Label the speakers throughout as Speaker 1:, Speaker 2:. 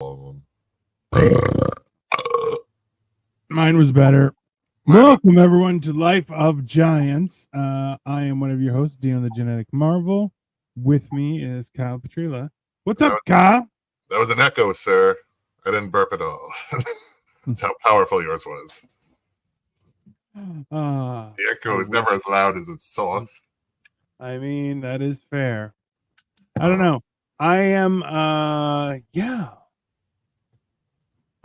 Speaker 1: of
Speaker 2: Mine was better. Welcome, everyone, to Life of Giants. I am one of your hosts, Dino the Genetic Marvel. With me is Kyle Petrila. What's up, Kyle?
Speaker 1: That was an echo, sir. I didn't burp at all. That's how powerful yours was. The echo is never as loud as its source.
Speaker 2: I mean, that is fair. I don't know. I am,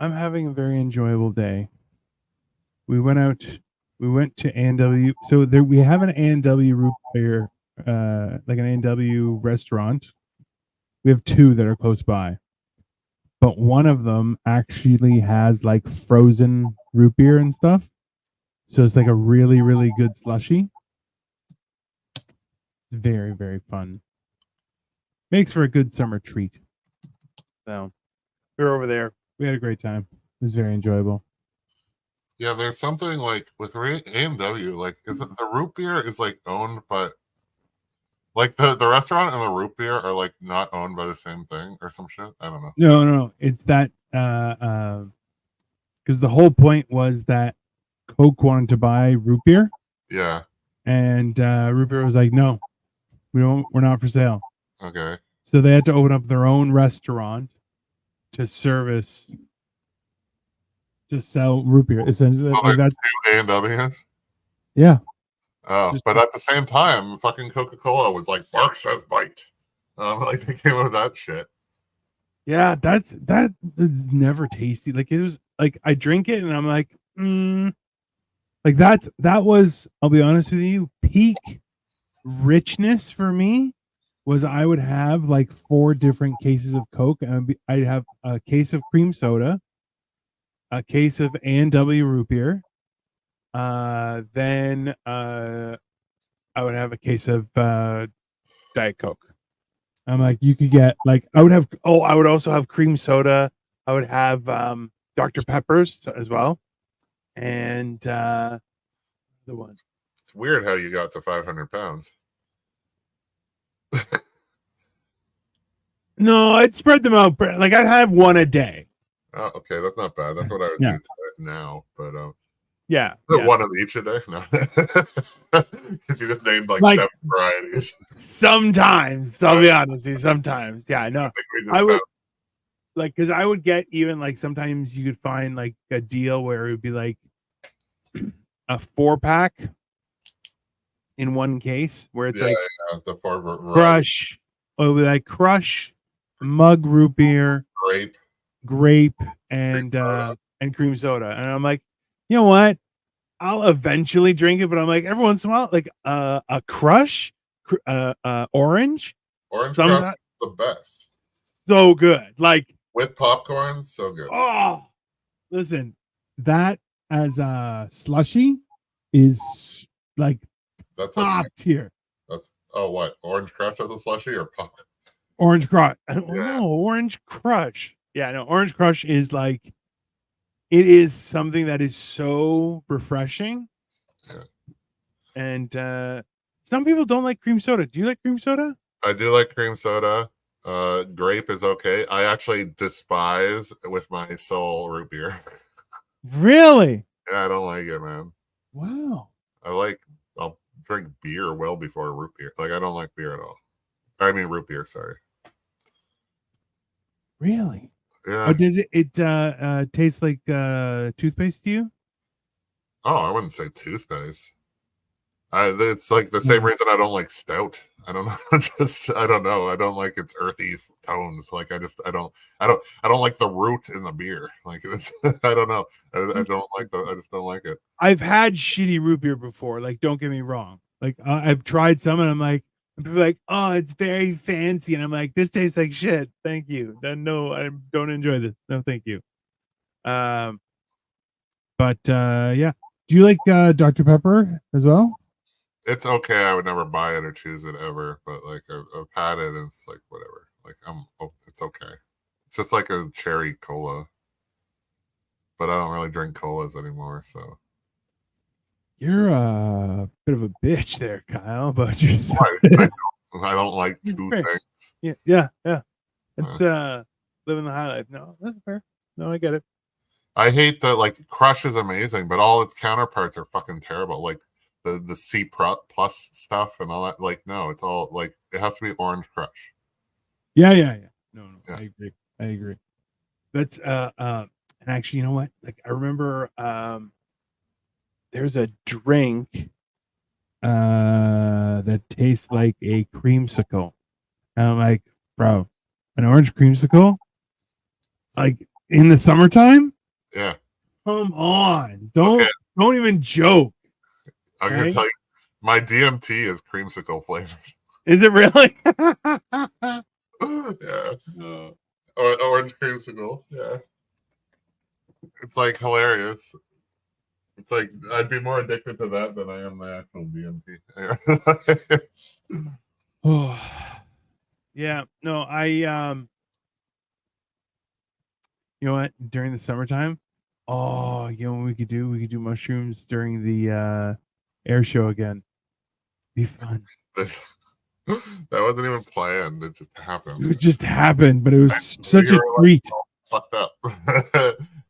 Speaker 2: I'm having a very enjoyable day. We went to A&W. So there, we have an A&W root beer, like an A&W restaurant. We have two that are close by, but one of them actually has like frozen root beer and stuff. So it's like a really, really good slushy. Very, very fun. Makes for a good summer treat. So we were over there. We had a great time. It was very enjoyable.
Speaker 1: Yeah, there's something like with A&W, like is it the root beer is like owned by, like the restaurant and the root beer are like not owned by the same thing or some shit. I don't know.
Speaker 2: No. It's that because the whole point was that Coke wanted to buy root beer.
Speaker 1: Yeah.
Speaker 2: And root beer was like, no, we're not for sale.
Speaker 1: Okay.
Speaker 2: So they had to open up their own restaurant to sell root beer. Essentially, like that's
Speaker 1: A&Ws.
Speaker 2: Yeah.
Speaker 1: Oh, but at the same time, fucking Coca-Cola was like, bark says bite. Like they came up with that shit.
Speaker 2: Yeah, that is never tasty. Like it was like I drink it and I'm like, like that was. I'll be honest with you, peak richness for me was I would have like 4 different cases of Coke, and I'd have a case of cream soda, a case of A&W root beer, then I would have a case of Diet Coke. I'm like, you could get like I would also have cream soda. I would have Dr. Peppers as well, and the ones.
Speaker 1: It's weird how you got to 500 pounds.
Speaker 2: No, I'd spread them out. Like I'd have one a day.
Speaker 1: Oh, okay, that's not bad. That's what I would do now. But one of each a day. No, because you just named like 7 varieties.
Speaker 2: Sometimes, I'll be honest with you. Sometimes, yeah, no, I would like because I would get even like sometimes you could find like a deal where it would be like a 4-pack in one case where it's like
Speaker 1: the 4
Speaker 2: Crush. It would be like Crush, Mug root beer, grape, and cream soda. And I'm like, you know what? I'll eventually drink it, but I'm like every once in a while, like a Crush, orange.
Speaker 1: Orange Crush is the best.
Speaker 2: So good, like
Speaker 1: with popcorn, so good.
Speaker 2: Oh, listen, that as a slushy is like
Speaker 1: that's
Speaker 2: top tier.
Speaker 1: That's what Orange Crush as a slushy or popcorn?
Speaker 2: Orange Crush. No, Orange Crush. Yeah, no, Orange Crush is like, it is something that is so refreshing. Yeah. And some people don't like cream soda. Do you like cream soda?
Speaker 1: I do like cream soda. Grape is okay. I actually despise with my soul root beer.
Speaker 2: Really?
Speaker 1: Yeah, I don't like it, man.
Speaker 2: Wow.
Speaker 1: I'll drink beer well before root beer. Like I don't like beer at all. I mean root beer, sorry.
Speaker 2: Really?
Speaker 1: Yeah.
Speaker 2: Oh, does it taste like toothpaste to you?
Speaker 1: Oh, I wouldn't say toothpaste. It's like the same reason I don't like stout. I don't know. I don't know. I don't like its earthy tones. Like I don't like the root in the beer. Like it's, I don't know. I just don't like it.
Speaker 2: I've had shitty root beer before. Like, don't get me wrong. Like I've tried some and I'm like, and people are like, oh, it's very fancy. And I'm like, this tastes like shit. Thank you. No, I don't enjoy this. No, thank you. Yeah. Do you like Dr. Pepper as well?
Speaker 1: It's okay. I would never buy it or choose it ever, but like I've had it and it's like whatever. Like it's okay. It's just like a cherry cola, but I don't really drink colas anymore. So
Speaker 2: you're a bit of a bitch there, Kyle. But
Speaker 1: I don't like 2 things.
Speaker 2: Yeah. It's living the high life. No, that's fair. No, I get it.
Speaker 1: I hate that. Like Crush is amazing, but all its counterparts are fucking terrible. Like the C plus stuff and all that. Like no, it's all like it has to be Orange Crush.
Speaker 2: Yeah. No,
Speaker 1: Yeah.
Speaker 2: I agree. That's and actually, you know what? Like I remember there's a drink that tastes like a creamsicle. And I'm like, bro, an orange creamsicle? Like in the summertime?
Speaker 1: Yeah.
Speaker 2: Come on.
Speaker 1: Okay.
Speaker 2: Don't even joke.
Speaker 1: I'm gonna tell you, my DMT is creamsicle flavored.
Speaker 2: Is it really?
Speaker 1: Yeah. Orange creamsicle. Yeah. It's like hilarious. It's like I'd be more addicted to that than I am the actual DMT.
Speaker 2: Oh, yeah. No, you know what? During the summertime, oh, you know what we could do? We could do mushrooms during the air show again. Be fun.
Speaker 1: That wasn't even planned. It just happened.
Speaker 2: It just happened, but it was such a treat.
Speaker 1: Like, fucked up.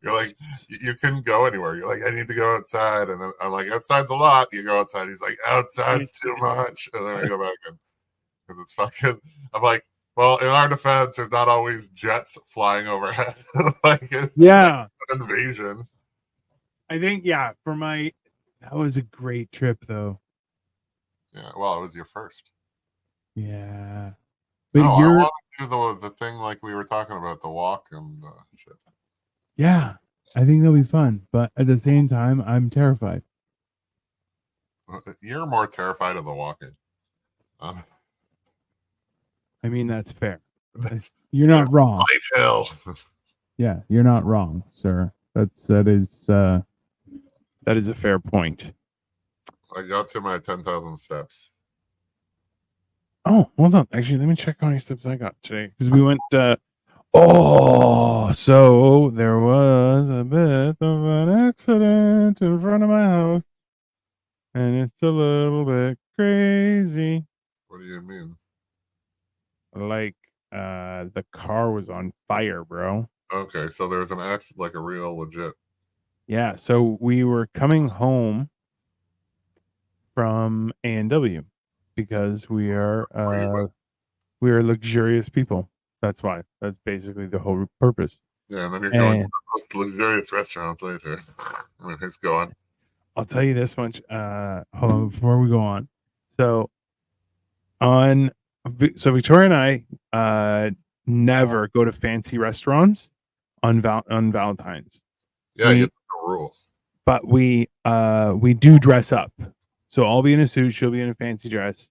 Speaker 1: You're like, you couldn't go anywhere. You're like, I need to go outside. And then I'm like, outside's a lot. You go outside. He's like, outside's too much. And then we go back in. Because it's fucking, I'm like, well, in our defense, there's not always jets flying overhead. Like,
Speaker 2: Yeah.
Speaker 1: An invasion.
Speaker 2: I think, yeah, that was a great trip, though.
Speaker 1: Yeah, well, it was your first.
Speaker 2: Yeah. But
Speaker 1: I want to do the thing like we were talking about, the walk and shit.
Speaker 2: Yeah, I think that'll be fun. But at the same time, I'm terrified.
Speaker 1: You're more terrified of the walking.
Speaker 2: I mean, that's fair. You're not wrong.
Speaker 1: Hill.
Speaker 2: Yeah, you're not wrong, sir. That is a fair point.
Speaker 1: I got to my 10,000 steps.
Speaker 2: Oh, hold on. Actually, let me check how many steps I got today. Because we went so there was a bit of an accident in front of my house. And it's a little bit crazy.
Speaker 1: What do you mean?
Speaker 2: Like the car was on fire, bro.
Speaker 1: Okay, so there's an accident, like a real legit.
Speaker 2: Yeah, so we were coming home from A&W because we are luxurious people. That's why. That's basically the whole purpose.
Speaker 1: Yeah, and then you're going to the most luxurious restaurant later. I mean, it's going.
Speaker 2: I'll tell you this much. Hold on before we go on. So Victoria and I never go to fancy restaurants on Valentine's.
Speaker 1: Yeah, it's a rule.
Speaker 2: But we do dress up. So I'll be in a suit, she'll be in a fancy dress.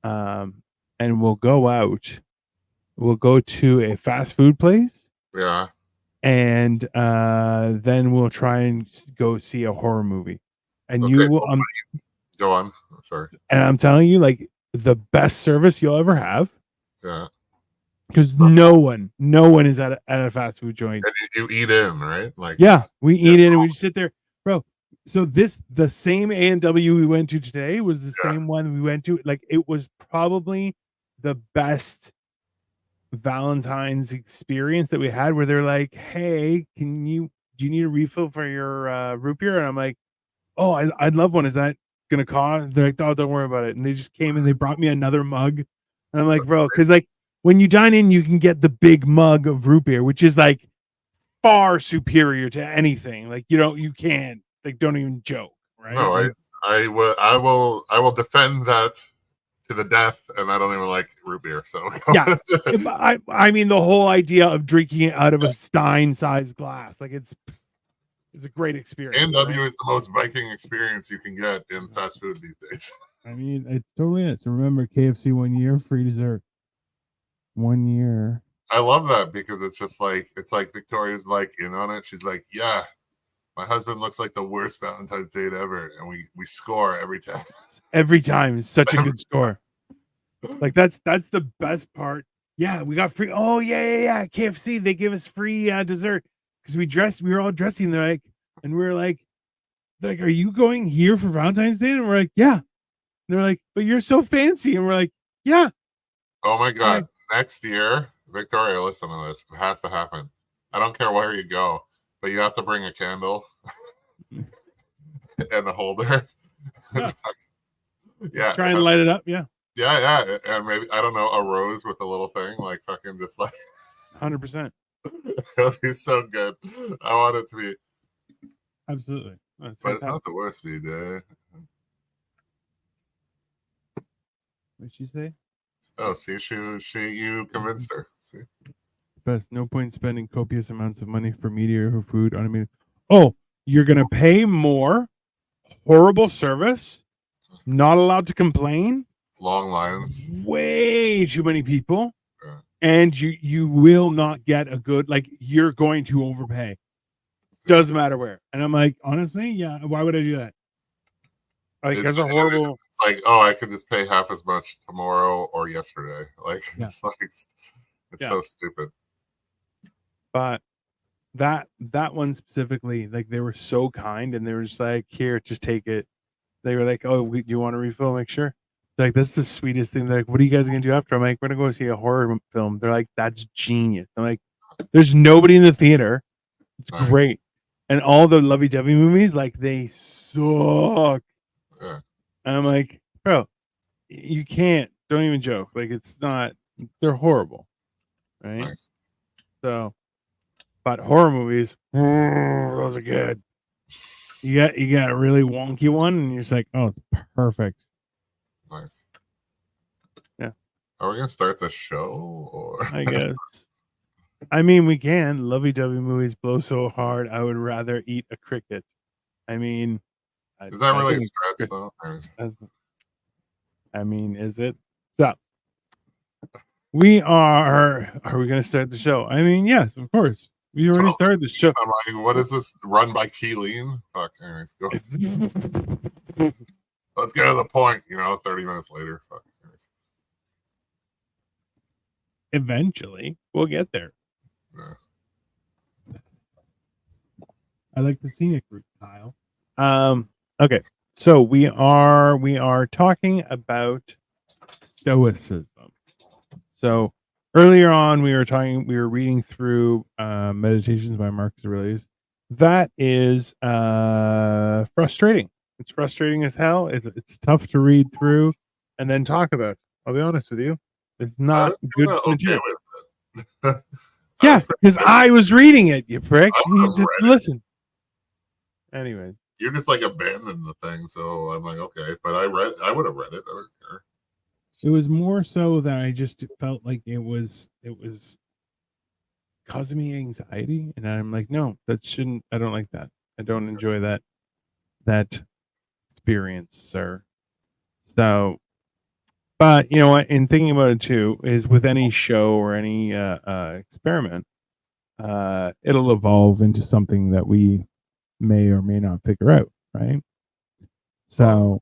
Speaker 2: And we'll go out. We'll go to a fast food place.
Speaker 1: Yeah.
Speaker 2: And then we'll try and go see a horror movie. And okay, you will
Speaker 1: go on. Sorry.
Speaker 2: And I'm telling you, like, the best service you'll ever have.
Speaker 1: Yeah.
Speaker 2: Because no one is at a fast food joint.
Speaker 1: And you eat in, right? Like,
Speaker 2: yeah, we eat in and we just sit there, bro. So the same A&W we went to today was the same one we went to. Like, it was probably the best Valentine's experience that we had, where they're like, hey, do you need a refill for your root beer? And I'm like, oh, I'd love one. Is that gonna cost? They're like, oh, don't worry about it. And they just came and they brought me another mug. And I'm like, bro, because like when you dine in, you can get the big mug of root beer, which is like far superior to anything. Like, you can't, like, don't even joke, right?
Speaker 1: No, I will defend that to the death, and I don't even like root beer. So
Speaker 2: yeah, I mean, the whole idea of drinking it out of a Stein-sized glass, like, it's a great experience.
Speaker 1: A&W is the most Viking experience you can get in fast food these days.
Speaker 2: I mean, it's totally it. So remember, KFC 1 year, free dessert. 1 year.
Speaker 1: I love that because it's just like, it's like Victoria's like in on it. She's like, yeah, my husband looks like the worst Valentine's date ever, and we score every time. Every time.
Speaker 2: It's such a good score. Like, that's the best part. Yeah, we got free. Oh yeah. KFC, they give us free dessert because we were all dressing. They're like, and we're like, are you going here for Valentine's Day? And we're like, yeah. And they're like, but you're so fancy, and we're like, yeah.
Speaker 1: Oh my god. Next year, Victoria, listen to this. It has to happen. I don't care where you go, but you have to bring a candle and a holder.
Speaker 2: Yeah.
Speaker 1: Yeah,
Speaker 2: Try and light it up. Yeah.
Speaker 1: yeah, and maybe I don't know, a rose with a little thing, like fucking just like
Speaker 2: 100%.
Speaker 1: it'll be so good. I want it to be,
Speaker 2: Absolutely. That's
Speaker 1: but it's not
Speaker 2: fantastic.
Speaker 1: the worst VJ.
Speaker 2: What'd she say?
Speaker 1: Oh, see, you convinced her. See,
Speaker 2: Best. No point spending copious amounts of money for media or food on a meeting. Oh, you're gonna pay more? Horrible service? Not allowed to complain?
Speaker 1: long lines.
Speaker 2: Way too many people,
Speaker 1: Yeah.
Speaker 2: and you will not get a good, like, you're going to overpay. Doesn't matter where. And I'm like, honestly, yeah, why would I do that? Like, that's a horrible.
Speaker 1: It's like, oh, I could just pay half as much tomorrow or yesterday. Like,
Speaker 2: Yeah.
Speaker 1: it's like it's
Speaker 2: Yeah.
Speaker 1: so stupid.
Speaker 2: But that one specifically, like, they were so kind, and they were just like, here, just take it. They were like, oh, you want a refill? Like, sure. They're like, that's the sweetest thing. They're like, what are you guys gonna do after? I'm like, we're gonna go see a horror film. They're like, that's genius. I'm like, there's nobody in the theater. It's
Speaker 1: Nice.
Speaker 2: great. And all the lovey-dovey movies, like, they suck.
Speaker 1: Yeah.
Speaker 2: And I'm like, bro, you can't. Don't even joke. Like, it's not. They're horrible, right?
Speaker 1: Nice.
Speaker 2: So, but horror movies, those are good. You got a really wonky one, and you're just like, oh, it's perfect.
Speaker 1: Nice.
Speaker 2: Yeah.
Speaker 1: Are we gonna start the show or?
Speaker 2: I guess. I mean, we can. Lovey-dovey movies blow so hard, I would rather eat a cricket. I mean,
Speaker 1: Is that really a
Speaker 2: think
Speaker 1: stretch though?
Speaker 2: I mean, is it? So we are. Are we going to start the show? I mean, yes, of course. We already started the show.
Speaker 1: I'm like, what is this? Run by Keeleen? Fuck. Anyways, go. Let's get to the point. 30 minutes later. Fuck. Anyways.
Speaker 2: Eventually, we'll get there.
Speaker 1: Yeah.
Speaker 2: I like the scenic route, Kyle. Okay, so we are talking about Stoicism. So earlier on, we were reading through Meditations by Marcus Aurelius. That is frustrating. It's frustrating as hell. It's tough to read through and then talk about. I'll be honest with you, it's not good material.
Speaker 1: Okay with it.
Speaker 2: Yeah, because I was reading it, you prick. You just listen. Anyway,
Speaker 1: you just like abandoned the thing, so I'm like, okay, but I would have read it. I don't care.
Speaker 2: It was more so that I just felt like it was causing me anxiety, and I'm like, no, that shouldn't. I don't like that. I don't enjoy that experience, sir. So, but you know what? In thinking about it too, is with any show or any experiment, it'll evolve into something that we may or may not figure out, right? So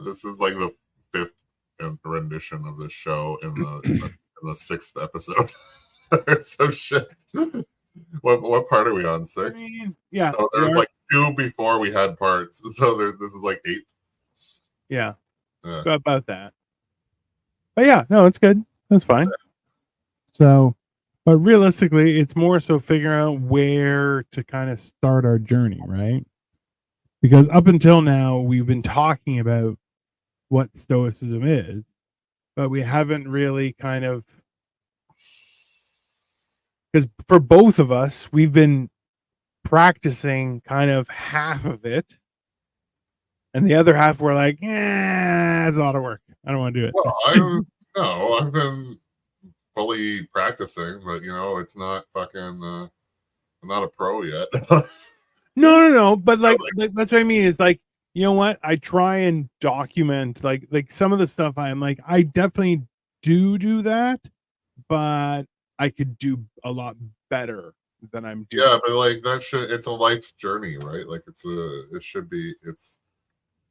Speaker 1: this is like the 5th rendition of this show in the 6th episode. So shit. What part are we on? 6?
Speaker 2: I mean, yeah.
Speaker 1: Oh, there was like 2 before we had parts, so this is like 8.
Speaker 2: Yeah. About that. But yeah, no, it's good. That's fine. Yeah. So, but realistically, it's more so figuring out where to kind of start our journey, right? Because up until now, we've been talking about what Stoicism is, but we haven't really kind of, because for both of us, we've been practicing kind of half of it, and the other half we're like, it's a lot of work. I don't want to do it.
Speaker 1: Well, I've been fully practicing, but it's not fucking. I'm not a pro yet.
Speaker 2: No. But like that's what I mean. Is like, you know what? I try and document like some of the stuff. I'm like, I definitely do that, but I could do a lot better than I'm doing.
Speaker 1: Yeah, but like it's a life's journey, right? Like it should be.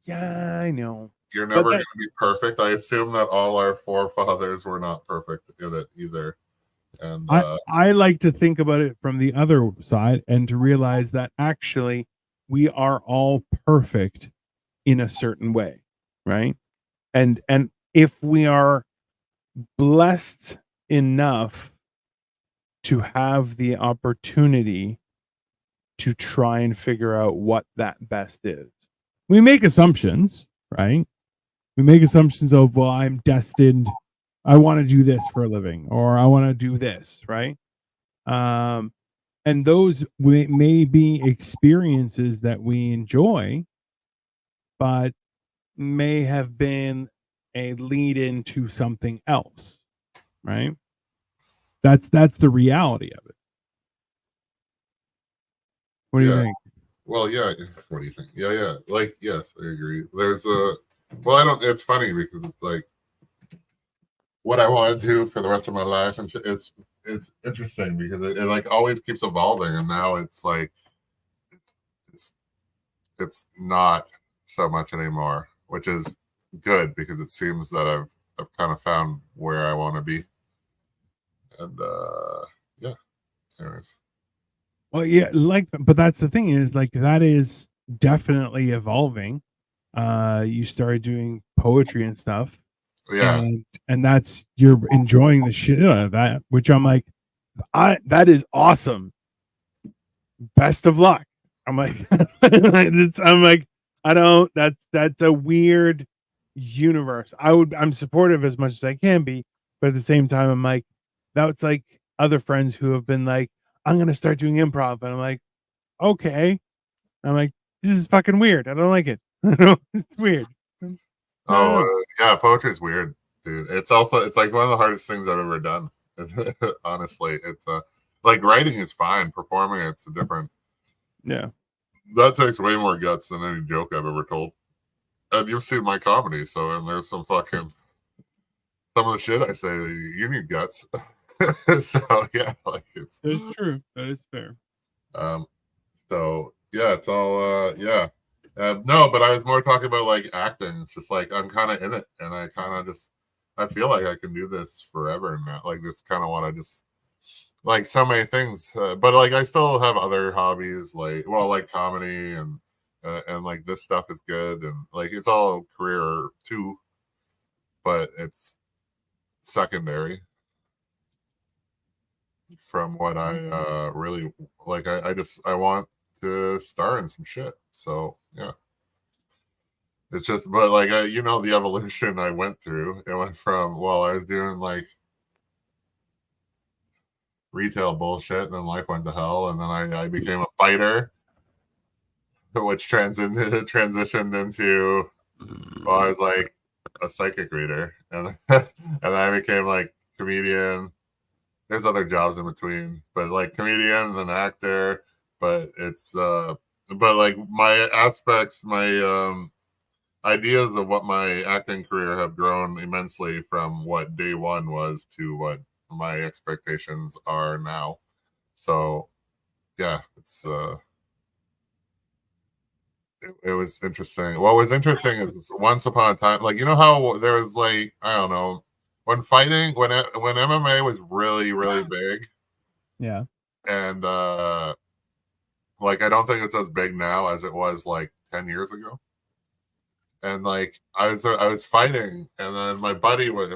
Speaker 2: Yeah, I know.
Speaker 1: You're never going to be perfect. I assume that all our forefathers were not perfect in it either. And
Speaker 2: I like to think about it from the other side and to realize that actually we are all perfect in a certain way, right? And if we are blessed enough to have the opportunity to try and figure out what that best is. We make assumptions, right? We make assumptions of, well, I'm destined, I want to do this for a living, or I want to do this, right? And those may be experiences that we enjoy, but may have been a lead into something else, right? That's the reality of it. What do you
Speaker 1: Yeah.
Speaker 2: think?
Speaker 1: Well, yeah. What do you think? Yeah. Like, yes, I agree. There's a. Well, I don't. It's funny because it's like what I want to do for the rest of my life, and it's interesting because it like always keeps evolving, and now it's like it's it's it's not so much anymore, which is good because it seems that I've kind of found where I want to be, and yeah. Anyways,
Speaker 2: Well, yeah, like, but that's the thing is like that is definitely evolving. You started doing poetry and stuff,
Speaker 1: yeah.
Speaker 2: and that's you're enjoying the shit out of that, which I'm like, that is awesome. Best of luck. I'm like, I'm like, I don't. That's a weird universe. I'm supportive as much as I can be, but at the same time, I'm like, that's like other friends who have been like, I'm gonna start doing improv, and I'm like, okay. I'm like, this is fucking weird. I don't like it. It's weird.
Speaker 1: Oh,
Speaker 2: No.
Speaker 1: yeah. Poetry's weird, dude. It's like one of the hardest things I've ever done. Honestly, it's like writing is fine. Performing it's a different.
Speaker 2: Yeah.
Speaker 1: That takes way more guts than any joke I've ever told. And you've seen my comedy, so and there's some of the shit I say. You need guts. So yeah, like it's.
Speaker 2: That is true. That is fair.
Speaker 1: Um, so yeah, it's all yeah. No, but I was more talking about like acting. It's just like I'm kind of in it, and I kind of just I feel like I can do this forever now. Like this kind of want to just like so many things, but like I still have other hobbies, like comedy and like this stuff is good, and like it's all career too, but it's secondary from what I really like. I want to star in some shit. So yeah, it's just but like the evolution I went through. It went from I was doing like retail bullshit, and then life went to hell, and then I became a fighter, which transitioned into I was like a psychic reader, and and then I became like comedian. There's other jobs in between, but like comedian and actor. But it's but like my aspects, my ideas of what my acting career have grown immensely from what day one was to what my expectations are now. So yeah, it's it was interesting. What was interesting is once upon a time, like how there was like I don't know when MMA was really really big,
Speaker 2: Yeah.
Speaker 1: and like I don't think it's as big now as it was like 10 years ago. And like I was fighting, and then my buddy who had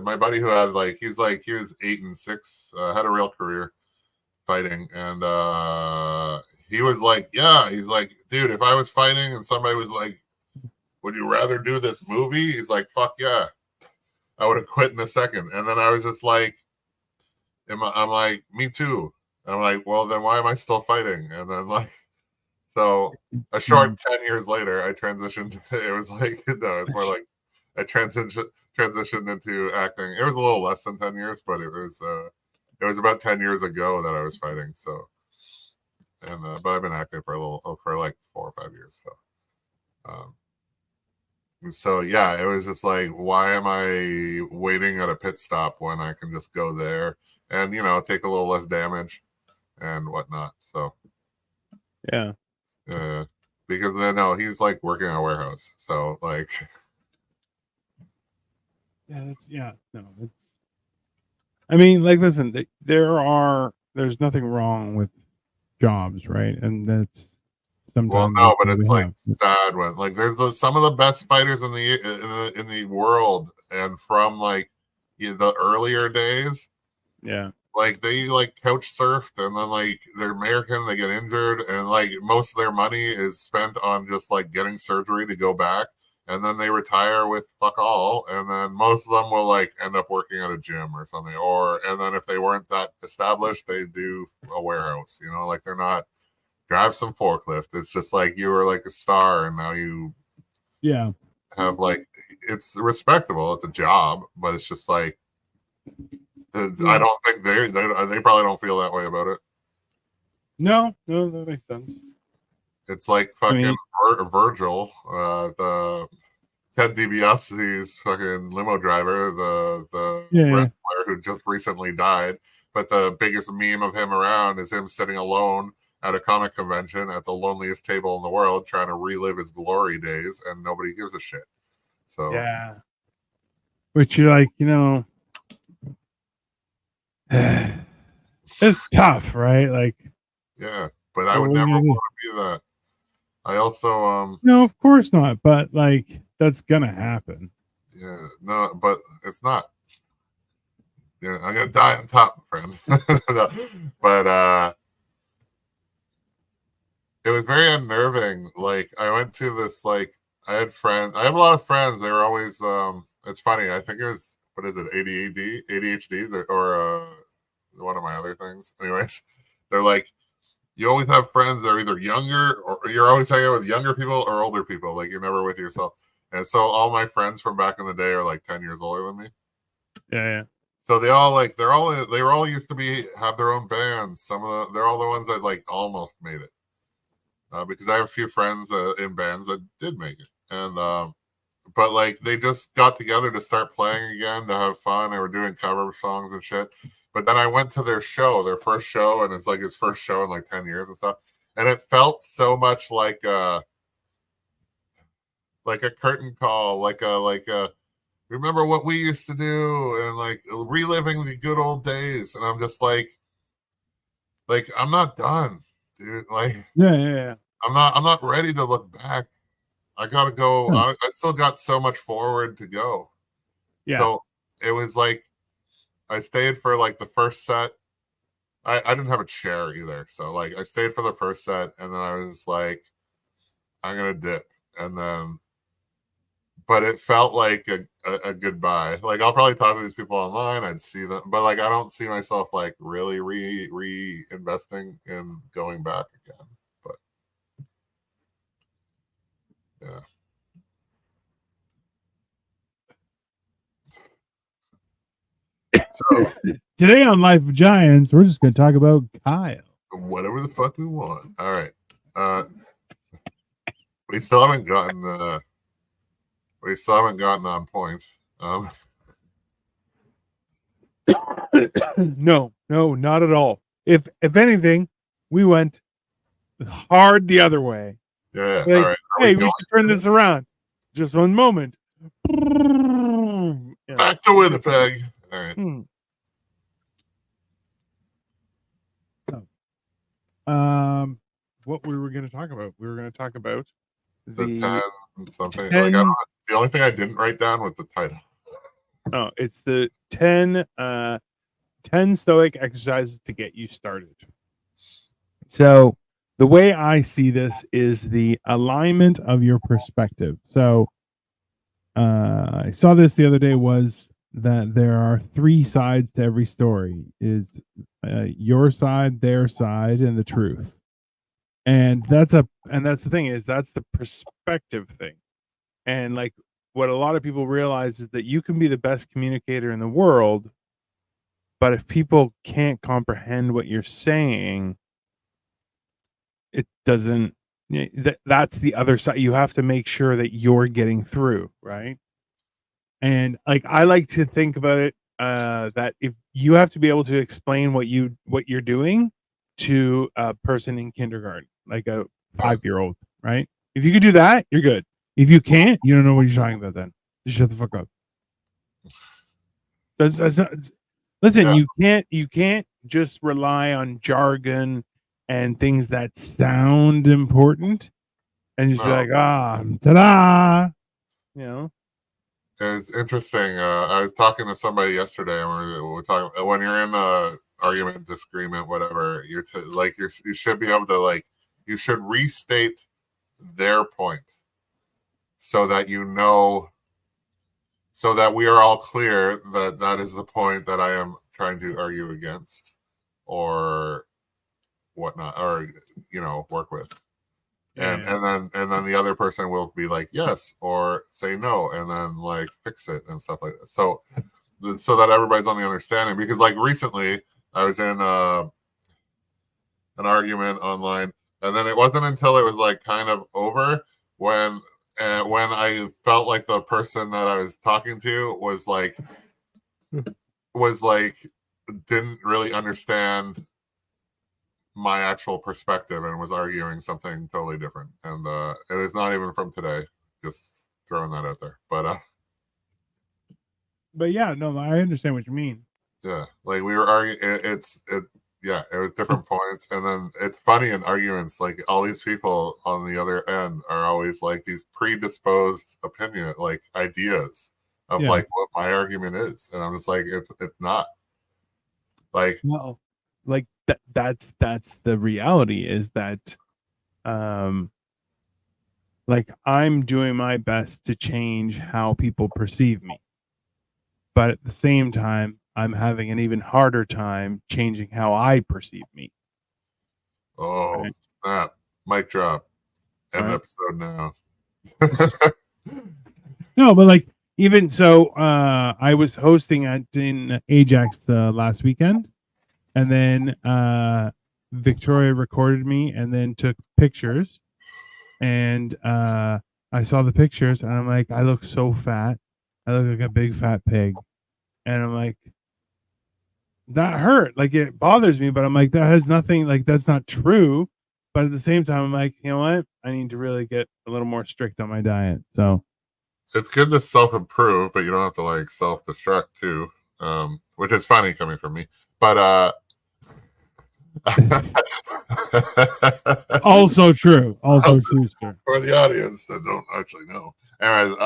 Speaker 1: he was 8-6, had a real career fighting, and he was like, yeah, he's like, dude, if I was fighting and somebody was like, would you rather do this movie? He's like, fuck yeah, I would have quit in a second. And then I was just like, I'm like, me too. And I'm like, well, then why am I still fighting? And then like, so a short 10 years later, I transitioned. It was like, no, it's more like I transitioned into acting. It was a little less than 10 years, but it was about 10 years ago that I was fighting. So, and, but I've been acting for like 4 or 5 years. So yeah, it was just like, why am I waiting at a pit stop when I can just go there and take a little less damage and whatnot. So
Speaker 2: Yeah.
Speaker 1: because no, he's like working in a warehouse, so like
Speaker 2: Yeah. No, it's. I mean, like, listen, there's nothing wrong with jobs, right? And that's
Speaker 1: well,
Speaker 2: sometimes
Speaker 1: no,
Speaker 2: that's
Speaker 1: but
Speaker 2: what we
Speaker 1: it's like
Speaker 2: have.
Speaker 1: sad when like some of the best fighters in the world, and from like the earlier days,
Speaker 2: Yeah.
Speaker 1: like they like couch surfed, and then like they're American, they get injured, and like most of their money is spent on just like getting surgery to go back, and then they retire with fuck all, and then most of them will like end up working at a gym or something, or and then if they weren't that established, they do a warehouse, you know, like they're not drive some forklift. It's just like you were like a star, and now you
Speaker 2: Yeah.
Speaker 1: have like it's respectable, it's a job, but it's just like I don't think they probably don't feel that way about it.
Speaker 2: No, that makes sense.
Speaker 1: It's like
Speaker 2: I
Speaker 1: fucking
Speaker 2: mean,
Speaker 1: Virgil, the Ted DiBiase's fucking limo driver, the
Speaker 2: yeah.
Speaker 1: wrestler who just recently died. But the biggest meme of him around is him sitting alone at a comic convention at the loneliest table in the world, trying to relive his glory days, and nobody gives a shit. So
Speaker 2: Yeah. Which you're like, it's tough, right? Like,
Speaker 1: yeah, but I would never want to be that. I also
Speaker 2: no, of course not. But like, that's gonna happen.
Speaker 1: yeah, no, but it's not. Yeah, I'm gonna die on top, friend. No, but it was very unnerving. Like I went to this like I had friends. I have a lot of friends. They were always it's funny. I think it was what is it, ADHD or one of my other things. Anyways, they're like you always have friends that are either younger or you're always hanging out with younger people or older people. Like you're never with yourself. And so all my friends from back in the day are like 10 years older than me.
Speaker 2: Yeah.
Speaker 1: So they all like they were all used to have their own bands. They're all the ones that like almost made it. Because I have a few friends in bands that did make it, and but like they just got together to start playing again to have fun. They were doing cover songs and shit. But then I went to their first show, and it's like his first show in like 10 years and stuff, and it felt so much like a curtain call, like a remember what we used to do, and like reliving the good old days. And I'm just like I'm not done, dude. Like
Speaker 2: Yeah.
Speaker 1: I'm not ready to look back. I gotta go. I still got so much forward to go.
Speaker 2: Yeah.
Speaker 1: So it was like I stayed for like the first set. I didn't have a chair either. So like I stayed for the first set, and then I was like, I'm gonna dip. And then but it felt like a goodbye. Like I'll probably talk to these people online, I'd see them, but like I don't see myself like really reinvesting in going back again. But yeah. So
Speaker 2: Today on Life of Giants, we're just going to talk about Kyle.
Speaker 1: Whatever the fuck we want. All right. We still haven't gotten on point.
Speaker 2: No, not at all. If anything, we went hard the other way.
Speaker 1: Yeah.
Speaker 2: Like,
Speaker 1: all right.
Speaker 2: hey, we should turn this around. Just one moment. Yeah.
Speaker 1: Back to Winnipeg. All right.
Speaker 2: What we were going to talk about? We were going to talk about
Speaker 1: the 10 something.
Speaker 2: 10,
Speaker 1: the only thing I didn't write down was the title.
Speaker 2: Oh, it's the 10 stoic exercises to get you started. So the way I see this is the alignment of your perspective. So I saw this the other day, was that there are 3 sides to every story: is your side, their side, and the truth. And that's the thing, is that's the perspective thing. And like what a lot of people realize is that you can be the best communicator in the world, but if people can't comprehend what you're saying, it doesn't. That's the other side. You have to make sure that you're getting through, right? And like I like to think about it, that if you have to be able to explain what you're doing to a person in kindergarten, like a 5-year-old, right? If you could do that, you're good. If you can't, you don't know what you're talking about. Then just shut the fuck up. That's not, listen, yeah. You can't just rely on jargon and things that sound important and just be like, ta-da, you know.
Speaker 1: It's interesting. I was talking to somebody yesterday, and we were talking when you're in argument, disagreement, whatever, you should be able to, like, you should restate their point so that so that we are all clear that that is the point that I am trying to argue against or whatnot, or work with. And then the other person will be like yes or say no, and then like fix it and stuff like that. So that everybody's on the understanding. Because like recently I was in an argument online, and then it wasn't until it was like kind of over when I felt like the person that I was talking to was like didn't really understand my actual perspective and was arguing something totally different. And it is not even from today. Just throwing that out there.
Speaker 2: But yeah, no, I understand what you mean.
Speaker 1: Yeah, like we were arguing. It was different points, and then it's funny in arguments. Like all these people on the other end are always like these predisposed opinion, like ideas of like what my argument is, and I'm just like, it's not. Like,
Speaker 2: well, like that's the reality is that, like I'm doing my best to change how people perceive me, but at the same time, I'm having an even harder time changing how I perceive me.
Speaker 1: oh, snap. Mic drop. End episode now.
Speaker 2: No, but like even so, I was hosting in Ajax last weekend, and then Victoria recorded me and then took pictures, and I saw the pictures, and I'm like, I look so fat. I look like a big fat pig, and I'm like, that hurt. Like it bothers me, but I'm like, that has nothing. Like that's not true. But at the same time, I'm like, you know what? I need to really get a little more strict on my diet. So
Speaker 1: it's good to self-improve, but you don't have to like self-destruct too, which is funny coming from me. But
Speaker 2: also true. Also true, sir.
Speaker 1: For the audience that don't actually know. Anyways,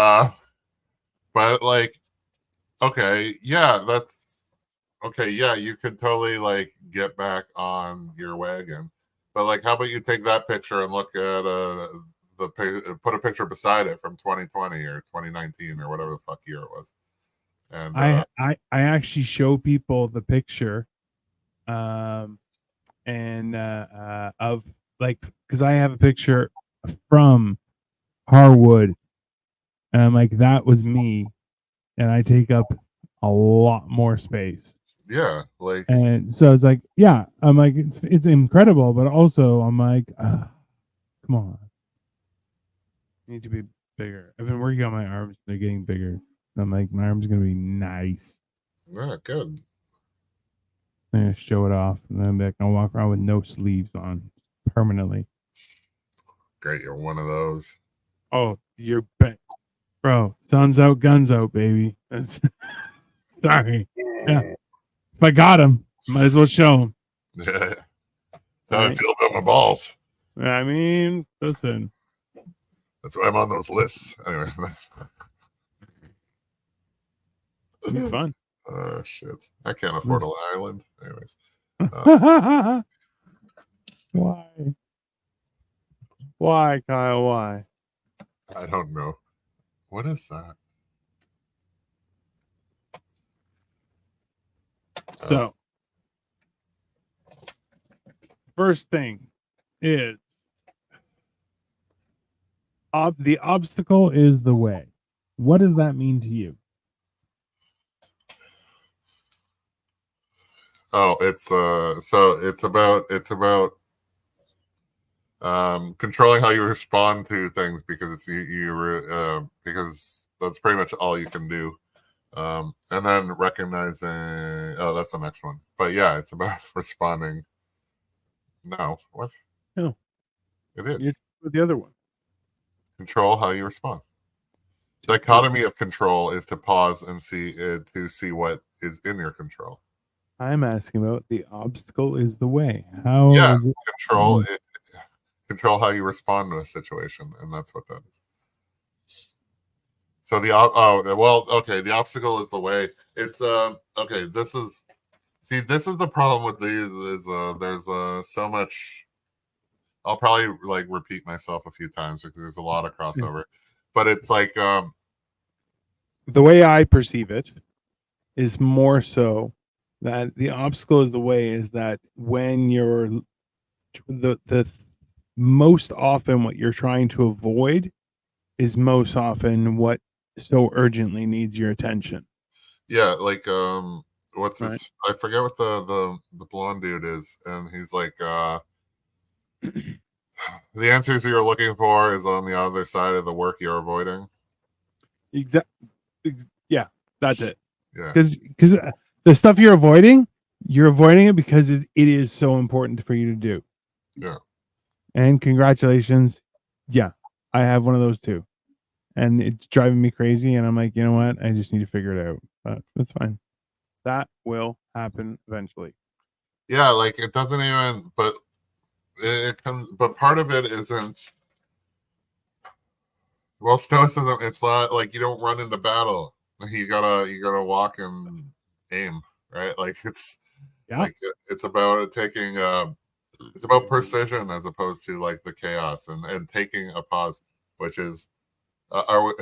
Speaker 1: but like, okay, yeah, that's okay. Yeah, you could totally like get back on your wagon, but like, how about you take that picture and look at put a picture beside it from 2020 or 2019 or whatever the fuck year it was. And
Speaker 2: I actually show people the picture, and of like, because I have a picture from Harwood, and I'm like, that was me, and I take up a lot more space.
Speaker 1: Yeah, like,
Speaker 2: and so it's like, yeah, I'm like, it's incredible, but also I'm like, come on, I need to be bigger. I've been working on my arms; they're getting bigger. I'm like, my arms are gonna be nice.
Speaker 1: Yeah, good.
Speaker 2: I'm gonna show it off, and then I can walk around with no sleeves on permanently.
Speaker 1: Great, you're one of those.
Speaker 2: Oh, you're bro. Sun's out, guns out, baby. That's sorry. Yeah, if I got him, might as well show him.
Speaker 1: Yeah, how I feel about my balls.
Speaker 2: I mean, listen.
Speaker 1: That's why I'm on those lists. Anyway.
Speaker 2: It'd be fun.
Speaker 1: Shit. I can't afford an island. Anyways.
Speaker 2: Why? Why, Kyle? Why?
Speaker 1: I don't know. What is that?
Speaker 2: So, first thing is the obstacle is the way. What does that mean to you?
Speaker 1: Oh, it's so it's about controlling how you respond to things, because it's because that's pretty much all you can do. And then recognizing, oh, that's the next one. But yeah, it's about responding. No, what?
Speaker 2: No,
Speaker 1: it is
Speaker 2: the other one.
Speaker 1: Control how you respond. Dichotomy of control is to pause and see what is in your control.
Speaker 2: I'm asking about the obstacle is the way. How is it
Speaker 1: control how you respond to a situation, and that's what that is. So the obstacle is the way. It's okay. This is See, this is the problem with these is there's so much. I'll probably like repeat myself a few times because there's a lot of crossover, but it's like
Speaker 2: The way I perceive it is more so that the obstacle is the way is that when you're the most often what you're trying to avoid is most often what so urgently needs your attention.
Speaker 1: yeah, like what's
Speaker 2: Right.
Speaker 1: this? I forget what the blonde dude is, and he's like the answers you're looking for is on the other side of the work you're avoiding.
Speaker 2: Exactly. Yeah, that's it.
Speaker 1: Yeah,
Speaker 2: Because the stuff you're avoiding it because it is so important for you to do.
Speaker 1: yeah.
Speaker 2: And congratulations, yeah, I have one of those too, and it's driving me crazy. And I'm like, you know what? I just need to figure it out. But that's fine. That will happen eventually.
Speaker 1: Yeah, like it doesn't even, but it comes, but part of it isn't, well, stoicism, it's not like you don't run into battle. You gotta walk and aim, right? Like it's
Speaker 2: Yeah.
Speaker 1: like it's about taking it's about precision as opposed to like the chaos and taking a pause, which is are we,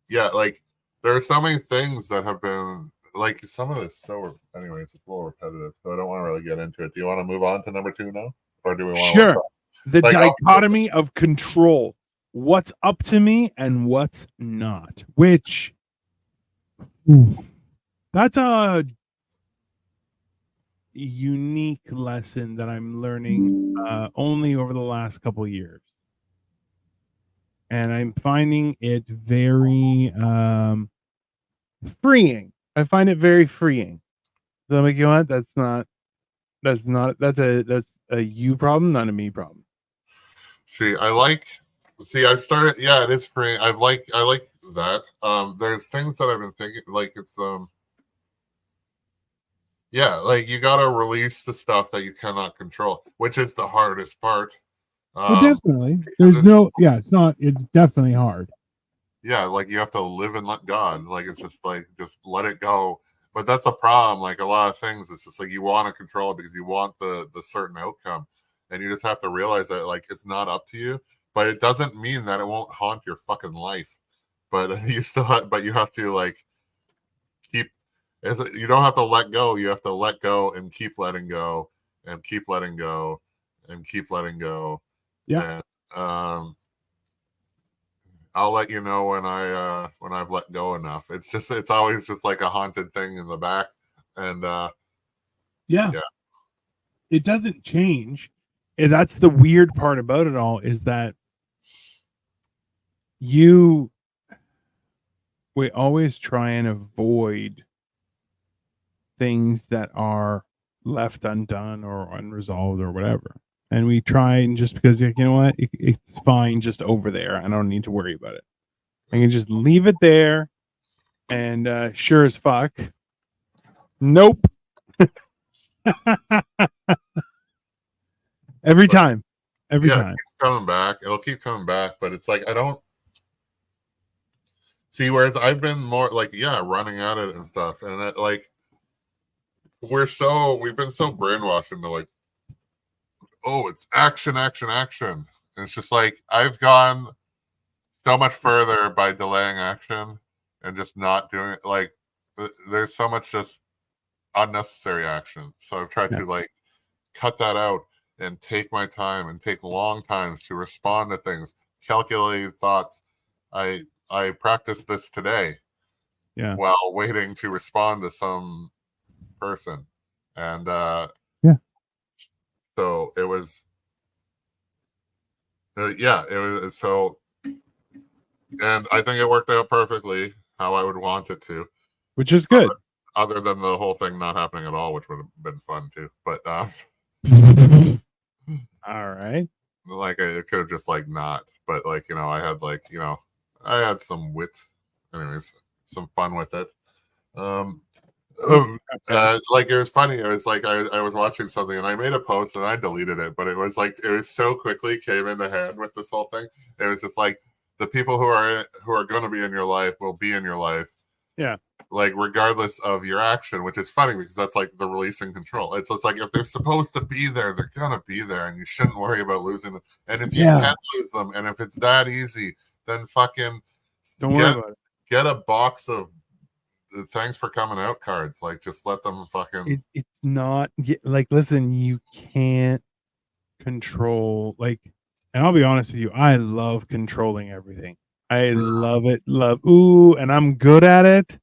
Speaker 1: yeah, like there are so many things that have been like some of this so anyways, it's a little repetitive, so I don't want to really get into it. Do you want to move on to number two now? Or do we want to
Speaker 2: Sure. The
Speaker 1: like
Speaker 2: dichotomy of control. What's up to me and what's not. Which that's a unique lesson that I'm learning only over the last couple of years. And I'm finding it very freeing. I find it very freeing. So I'm like, you know what? That's a you problem, not a me problem.
Speaker 1: I started, yeah, it is pretty, I like that. There's things that I've been thinking, like it's yeah, like you gotta release the stuff that you cannot control, which is the hardest part.
Speaker 2: Well,
Speaker 1: Um
Speaker 2: definitely.
Speaker 1: because
Speaker 2: There's
Speaker 1: it's
Speaker 2: no, yeah, it's not, it's definitely hard.
Speaker 1: yeah, like you have to live and let God. Like it's just like just let it go. But that's the problem. Like a lot of things, it's just like you want to control it because you want the certain outcome, and you just have to realize that like it's not up to you. But it doesn't mean that it won't haunt your fucking life. But you still have, but you have to like keep. You don't have to let go. You have to let go and keep letting go and keep letting go and keep letting go.
Speaker 2: Yeah.
Speaker 1: And I'll let you know when I've let go enough. It's always just like a haunted thing in the back, and
Speaker 2: Yeah.
Speaker 1: yeah,
Speaker 2: It doesn't change. And that's the weird part about it all is that you we always try and avoid things that are left undone or unresolved or whatever. And we try and just because you know what, it's fine just over there. I don't need to worry about it. I can just leave it there. And sure as fuck, nope. Every
Speaker 1: but
Speaker 2: time, every
Speaker 1: yeah, it
Speaker 2: time.
Speaker 1: keeps coming back. It'll keep coming back, but it's like I don't see. Whereas I've been more like yeah, running at it and stuff, and like we've been so brainwashed into like oh, it's action, action, action. And it's just like I've gone so much further by delaying action and just not doing it. Like there's so much just unnecessary action. So I've tried
Speaker 2: Yeah,
Speaker 1: to like cut that out and take my time and take long times to respond to things, calculated thoughts. I practiced this today
Speaker 2: yeah,
Speaker 1: while waiting to respond to some person. And
Speaker 2: yeah.
Speaker 1: so it was yeah, it was so and I think it worked out perfectly how I would want it to.
Speaker 2: Which is good.
Speaker 1: Other than the whole thing not happening at all, which would have been fun too. But
Speaker 2: All right.
Speaker 1: like it could have just like not. But like I had like I had some wit, anyways, some fun with it. Um,
Speaker 2: Okay.
Speaker 1: like it was funny. It was like I was watching something and I made a post and I deleted it, but it was like it was so quickly came into hand with this whole thing. It was just like the people who are going to be in your life will be in your life,
Speaker 2: Yeah.
Speaker 1: Like regardless of your action, which is funny because that's like the releasing control. It's like if they're supposed to be there, they're gonna be there, and you shouldn't worry about losing them. And if you can lose them, and if it's that easy, then fucking
Speaker 2: don't worry about it.
Speaker 1: Get a box of thanks for coming out cards. Like just let them fucking.
Speaker 2: It's not like, listen, you can't control, like, and I'll be honest with you, I love controlling everything. I love it. And I'm good at it.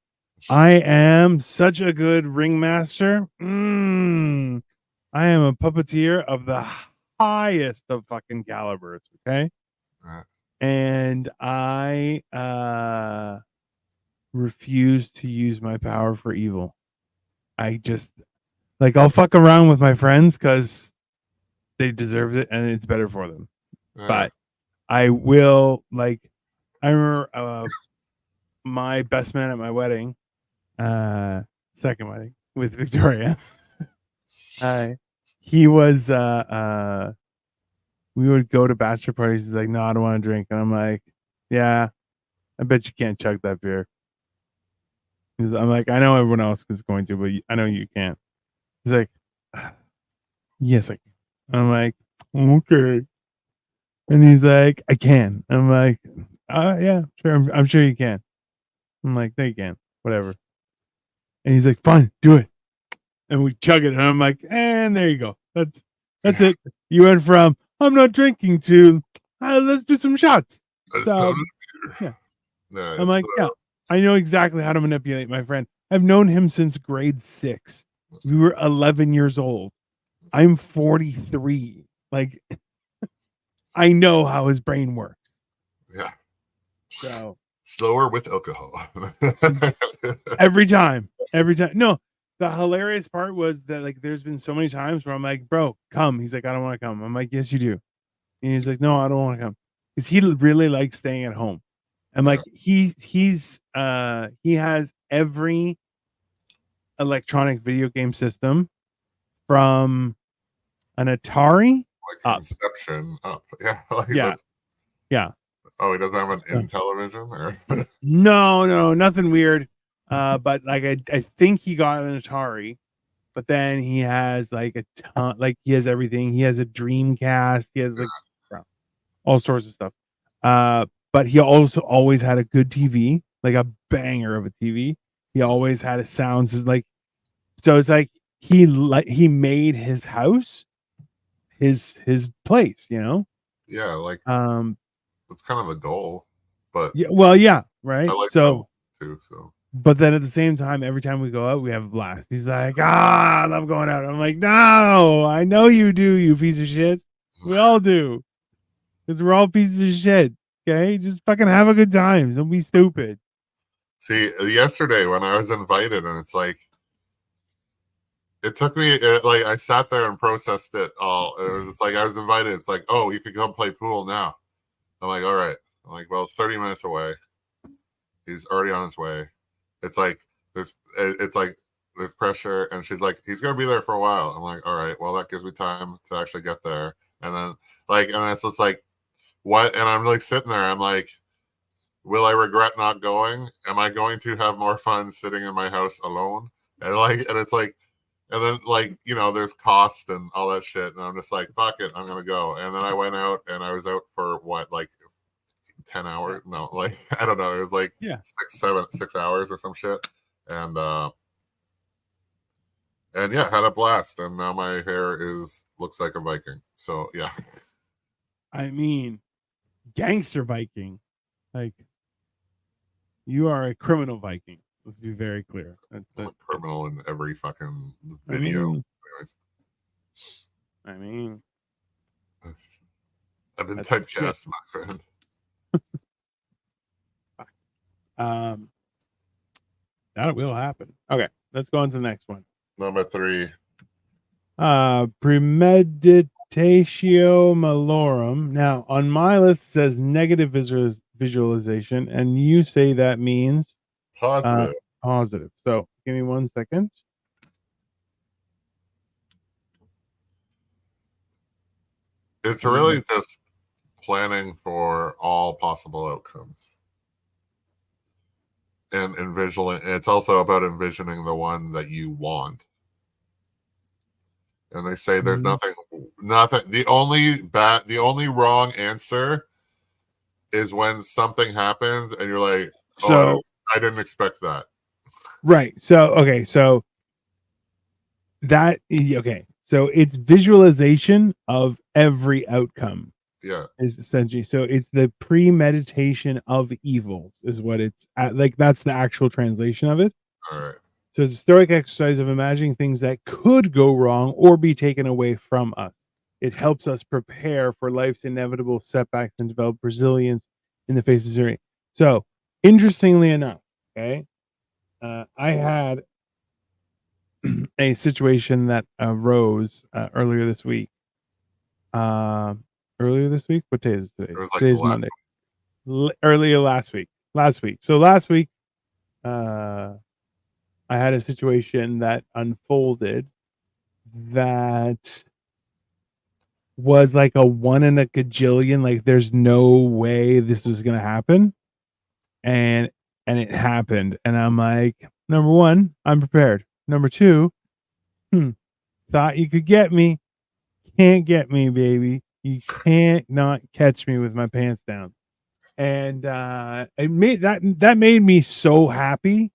Speaker 2: I am such a good ringmaster. I am a puppeteer of the highest of fucking calibers, okay? And I refuse to use my power for evil. I just, like, I'll fuck around with my friends because they deserve it and it's better for them. But I will, like, I remember my best man at my wedding, second wedding with Victoria. He was we would go to bachelor parties. He's like, no, I don't want to drink. And I'm like, yeah, I bet you can't chug that beer. I'm like, I know everyone else is going to, but I know you can't. He's like, yes, I can. I'm like, okay. And he's like, I can. I'm like, yeah, sure. I'm sure you can. I'm like, no, you can. Whatever. And he's like, fine, do it. And we chug it. And I'm like, and there you go. That's it. You went from I'm not drinking to let's do some shots. So, yeah. I'm like, yeah, I know exactly how to manipulate my friend. I've known him since grade 6. We were 11 years old. I'm 43. Like, I know how his brain works.
Speaker 1: Yeah.
Speaker 2: So
Speaker 1: slower with alcohol.
Speaker 2: every time. No, the hilarious part was that, like, there's been so many times where I'm like, bro, come. He's like, I don't want to come. I'm like, yes, you do. And he's like, no, I don't want to come. Because he really likes staying at home. And like he has every electronic video game system from an Atari
Speaker 1: like Inception up. Yeah. Like
Speaker 2: yeah.
Speaker 1: Oh, he doesn't have an Intellivision or
Speaker 2: no, nothing weird. But like I think he got an Atari, but then he has like a ton, like he has everything. He has a Dreamcast, he has like all sorts of stuff. But he also always had a good TV, like a banger of a TV. He always had a sounds like, so it's like he made his house his place, you know?
Speaker 1: Yeah, like that's kind of the goal. But
Speaker 2: yeah, well, yeah, right.
Speaker 1: I like
Speaker 2: so
Speaker 1: too. So
Speaker 2: but then at the same time, every time we go out, we have a blast. He's like, I love going out. I'm like, no, I know you do, you piece of shit. We all do. Because we're all pieces of shit. Okay? Just fucking have a good time. Don't be stupid.
Speaker 1: See, yesterday when I was invited, and it's like, it took me, like, I sat there and processed it all. It's like, I was invited. It's like, oh, you can come play pool now. I'm like, all right. I'm like, well, it's 30 minutes away. He's already on his way. It's like, there's pressure. And she's like, he's going to be there for a while. I'm like, all right, well, that gives me time to actually get there. And then, like, and then so it's like, what? And I'm like sitting there. I'm like, will I regret not going? Am I going to have more fun sitting in my house alone? And like, and it's like, and then like, you know, there's cost and all that shit. And I'm just like, fuck it, I'm gonna go. And then I went out and I was out for what, like 10 hours? No, like I don't know. It was like 6 hours or some shit. And yeah, had a blast. And now my hair looks like a Viking. So yeah.
Speaker 2: I mean, gangster Viking. Like, you are a criminal Viking. Let's be very clear.
Speaker 1: I'm a criminal in every fucking video.
Speaker 2: I mean,
Speaker 1: I've been typecast, my friend.
Speaker 2: That will happen. Okay, let's go on to the next one.
Speaker 1: Number 3.
Speaker 2: Premeditatio malorum. Now, on my list it says negative visualization, and you say that means
Speaker 1: positive.
Speaker 2: Positive. So, give me 1 second.
Speaker 1: It's really just planning for all possible outcomes. and envisioning. It's also about envisioning the one that you want. And they say there's nothing. The only wrong answer is when something happens and you're like, oh,
Speaker 2: So
Speaker 1: I didn't expect that.
Speaker 2: right. So okay. So that okay. So it's visualization of every outcome.
Speaker 1: Yeah.
Speaker 2: Is essentially so it's the premeditation of evils is what it's at, like that's the actual translation of it.
Speaker 1: All right.
Speaker 2: So it's a stoic exercise of imagining things that could go wrong or be taken away from us. It helps us prepare for life's inevitable setbacks and develop resilience in the face of journey. So interestingly enough, okay, I had a situation that arose earlier this week. Uh, Earlier this week, what day is it today?
Speaker 1: It was like the
Speaker 2: Today's
Speaker 1: last.
Speaker 2: Monday. Earlier last week. Last week. So last week, uh, I had a situation that unfolded that was like a one in a gajillion. Like, there's no way this was gonna happen, and it happened. And I'm like, number one, I'm prepared. Number two, thought you could get me, can't get me, baby. You can't not catch me with my pants down. And it made that made me so happy,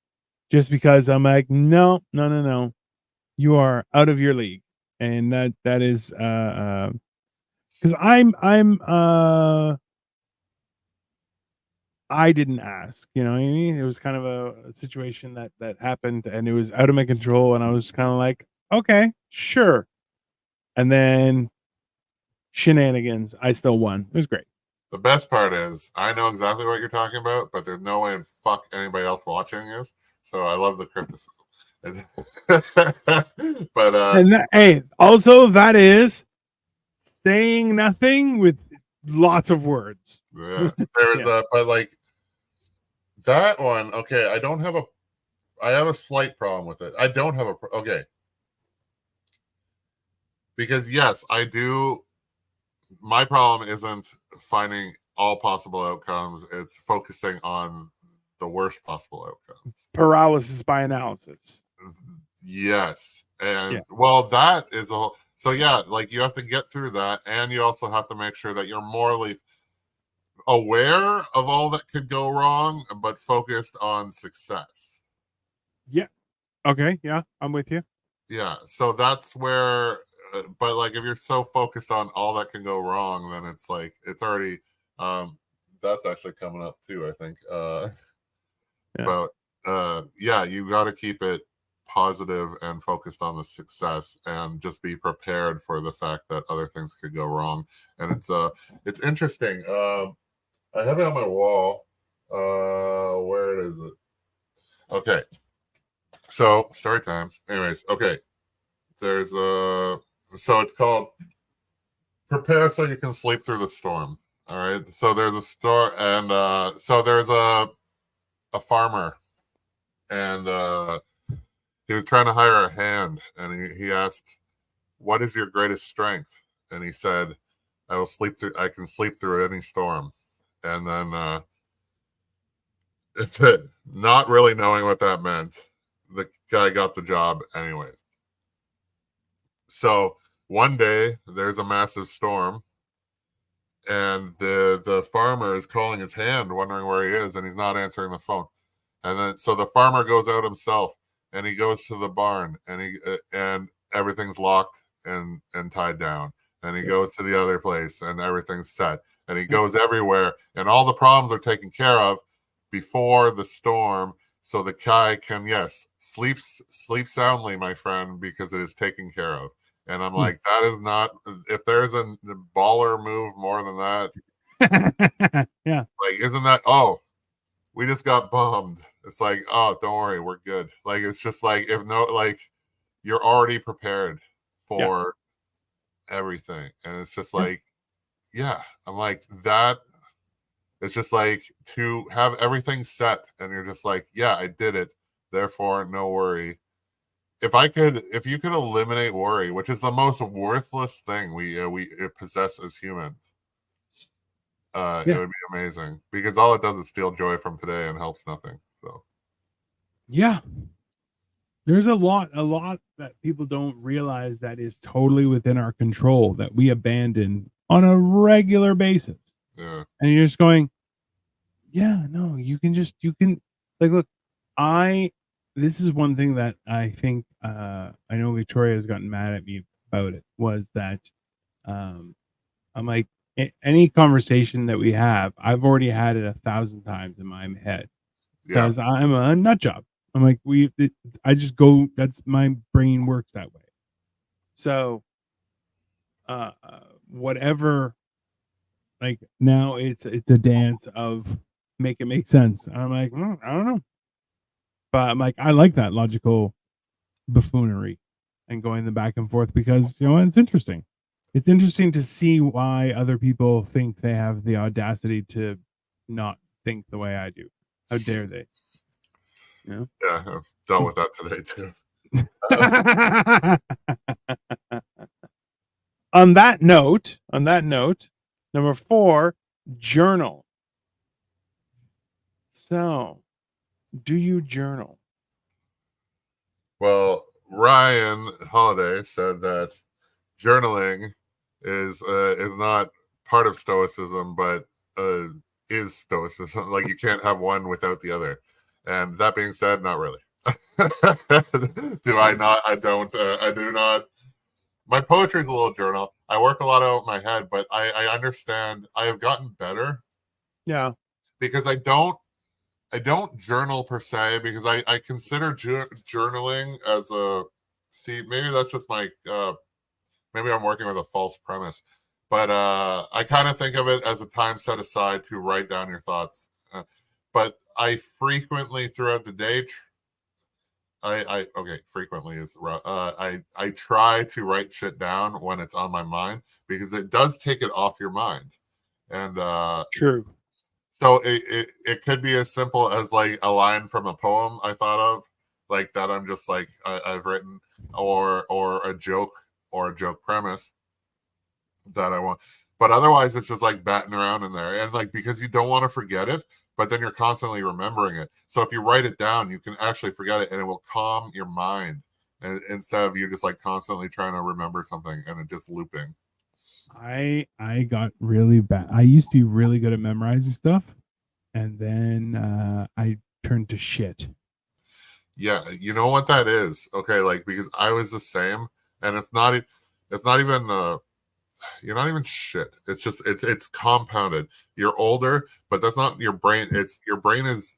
Speaker 2: just because I'm like, no, no, no, no, you are out of your league, and that is because I didn't ask, you know what I mean? It was kind of a situation that happened, and it was out of my control, and I was kind of like, okay, sure, and then shenanigans, I still won. It was great.
Speaker 1: The best part is I know exactly what you're talking about, but there's no way in fuck anybody else watching this. So I love the criticism. But
Speaker 2: And hey, also that is saying nothing with lots of words.
Speaker 1: yeah, there's
Speaker 2: Yeah.
Speaker 1: but like that one. Okay, I have a slight problem with it. I don't have a okay, because yes, I do. My problem isn't finding all possible outcomes, it's focusing on the worst possible outcomes.
Speaker 2: Paralysis by analysis.
Speaker 1: Yes.
Speaker 2: Yeah.
Speaker 1: And well, that is a so yeah, like you have to get through that, and you also have to make sure that you're morally aware of all that could go wrong, but focused on success.
Speaker 2: Yeah. Okay. Yeah. I'm with you.
Speaker 1: Yeah. So that's where, but like if you're so focused on all that can go wrong, then it's like it's already, um, that's actually coming up too, I think.
Speaker 2: Yeah.
Speaker 1: But yeah, you got to keep it positive and focused on the success, and just be prepared for the fact that other things could go wrong. And it's interesting. I have it on my wall. Where is it? Okay, so story time. Anyways, okay. There's a so it's called "Prepare So You Can Sleep Through the Storm." All right. So there's a store, and so there's a farmer, and he was trying to hire a hand, and he asked, "What is your greatest strength?" And he said, I can sleep through any storm." And then not really knowing what that meant, the guy got the job anyway. So one day there's a massive storm, and the farmer is calling his hand, wondering where he is, and he's not answering the phone. And then so the farmer goes out himself, and he goes to the barn, and and everything's locked and tied down. And he goes to the other place, and everything's set. And he goes everywhere, and all the problems are taken care of before the storm, so the guy can, yes, sleep soundly, my friend, because it is taken care of. And I'm like, that is not. If there's a baller move more than that,
Speaker 2: Yeah.
Speaker 1: like, isn't that? Oh, we just got bombed. It's like, oh, don't worry, we're good. Like, it's just like, if no, like, you're already prepared
Speaker 2: Yeah.
Speaker 1: for everything. And it's just
Speaker 2: Yeah.
Speaker 1: like, yeah, I'm like, that. It's just like to have everything set, and you're just like, yeah, I did it. Therefore, no worry. If you could eliminate worry, which is the most worthless thing we possess as humans, it
Speaker 2: Yeah.
Speaker 1: would be amazing, because all it does is steal joy from today and helps nothing. So
Speaker 2: Yeah. There's a lot that people don't realize that is totally within our control that we abandon on a regular basis.
Speaker 1: Yeah.
Speaker 2: And you're just going, yeah, no, you can like look, I this is one thing that I think I know Victoria has gotten mad at me about it was that um I'm like any conversation that we have, I've already had it 1,000 times in my head
Speaker 1: Yeah.
Speaker 2: because I'm a nut job. I'm like I just go. That's my brain works that way. So whatever. Like now, it's a dance of make it make sense. And I'm like, I don't know, but I'm like, I like that logical buffoonery and going the back and forth because it's interesting. It's interesting to see why other people think they have the audacity to not think the way I do. How dare they? You
Speaker 1: Yeah. I've dealt with that today too.
Speaker 2: know. On that note, number 4, journal. So, do you journal?
Speaker 1: Well, Ryan Holiday said that journaling is not part of Stoicism, but is Stoicism. Like you can't have one without the other. And that being said, not really. Do I not? I don't. I do not. My poetry is a little journal. I work a lot out of my head, but I understand. I have gotten better
Speaker 2: Yeah.
Speaker 1: because I don't journal per se because I consider journaling as a see maybe that's just my maybe I'm working with a false premise, but I kind of think of it as a time set aside to write down your thoughts. But I frequently throughout the day, I okay, frequently is I try to write shit down when it's on my mind because it does take it off your mind, and
Speaker 2: True.
Speaker 1: so it could be as simple as like a line from a poem I thought of, like that I'm just like I've written, or a joke premise that I want. But otherwise, it's just like batting around in there, and like because you don't want to forget it, but then you're constantly remembering it. So if you write it down, you can actually forget it, and it will calm your mind instead of you just like constantly trying to remember something and it just looping.
Speaker 2: I got really bad. I used to be really good at memorizing stuff, and then I turned to shit.
Speaker 1: Yeah, you know what that is? Okay, like because I was the same, and it's not even you're not even shit. It's just it's compounded. You're older, but that's not your brain. It's your brain is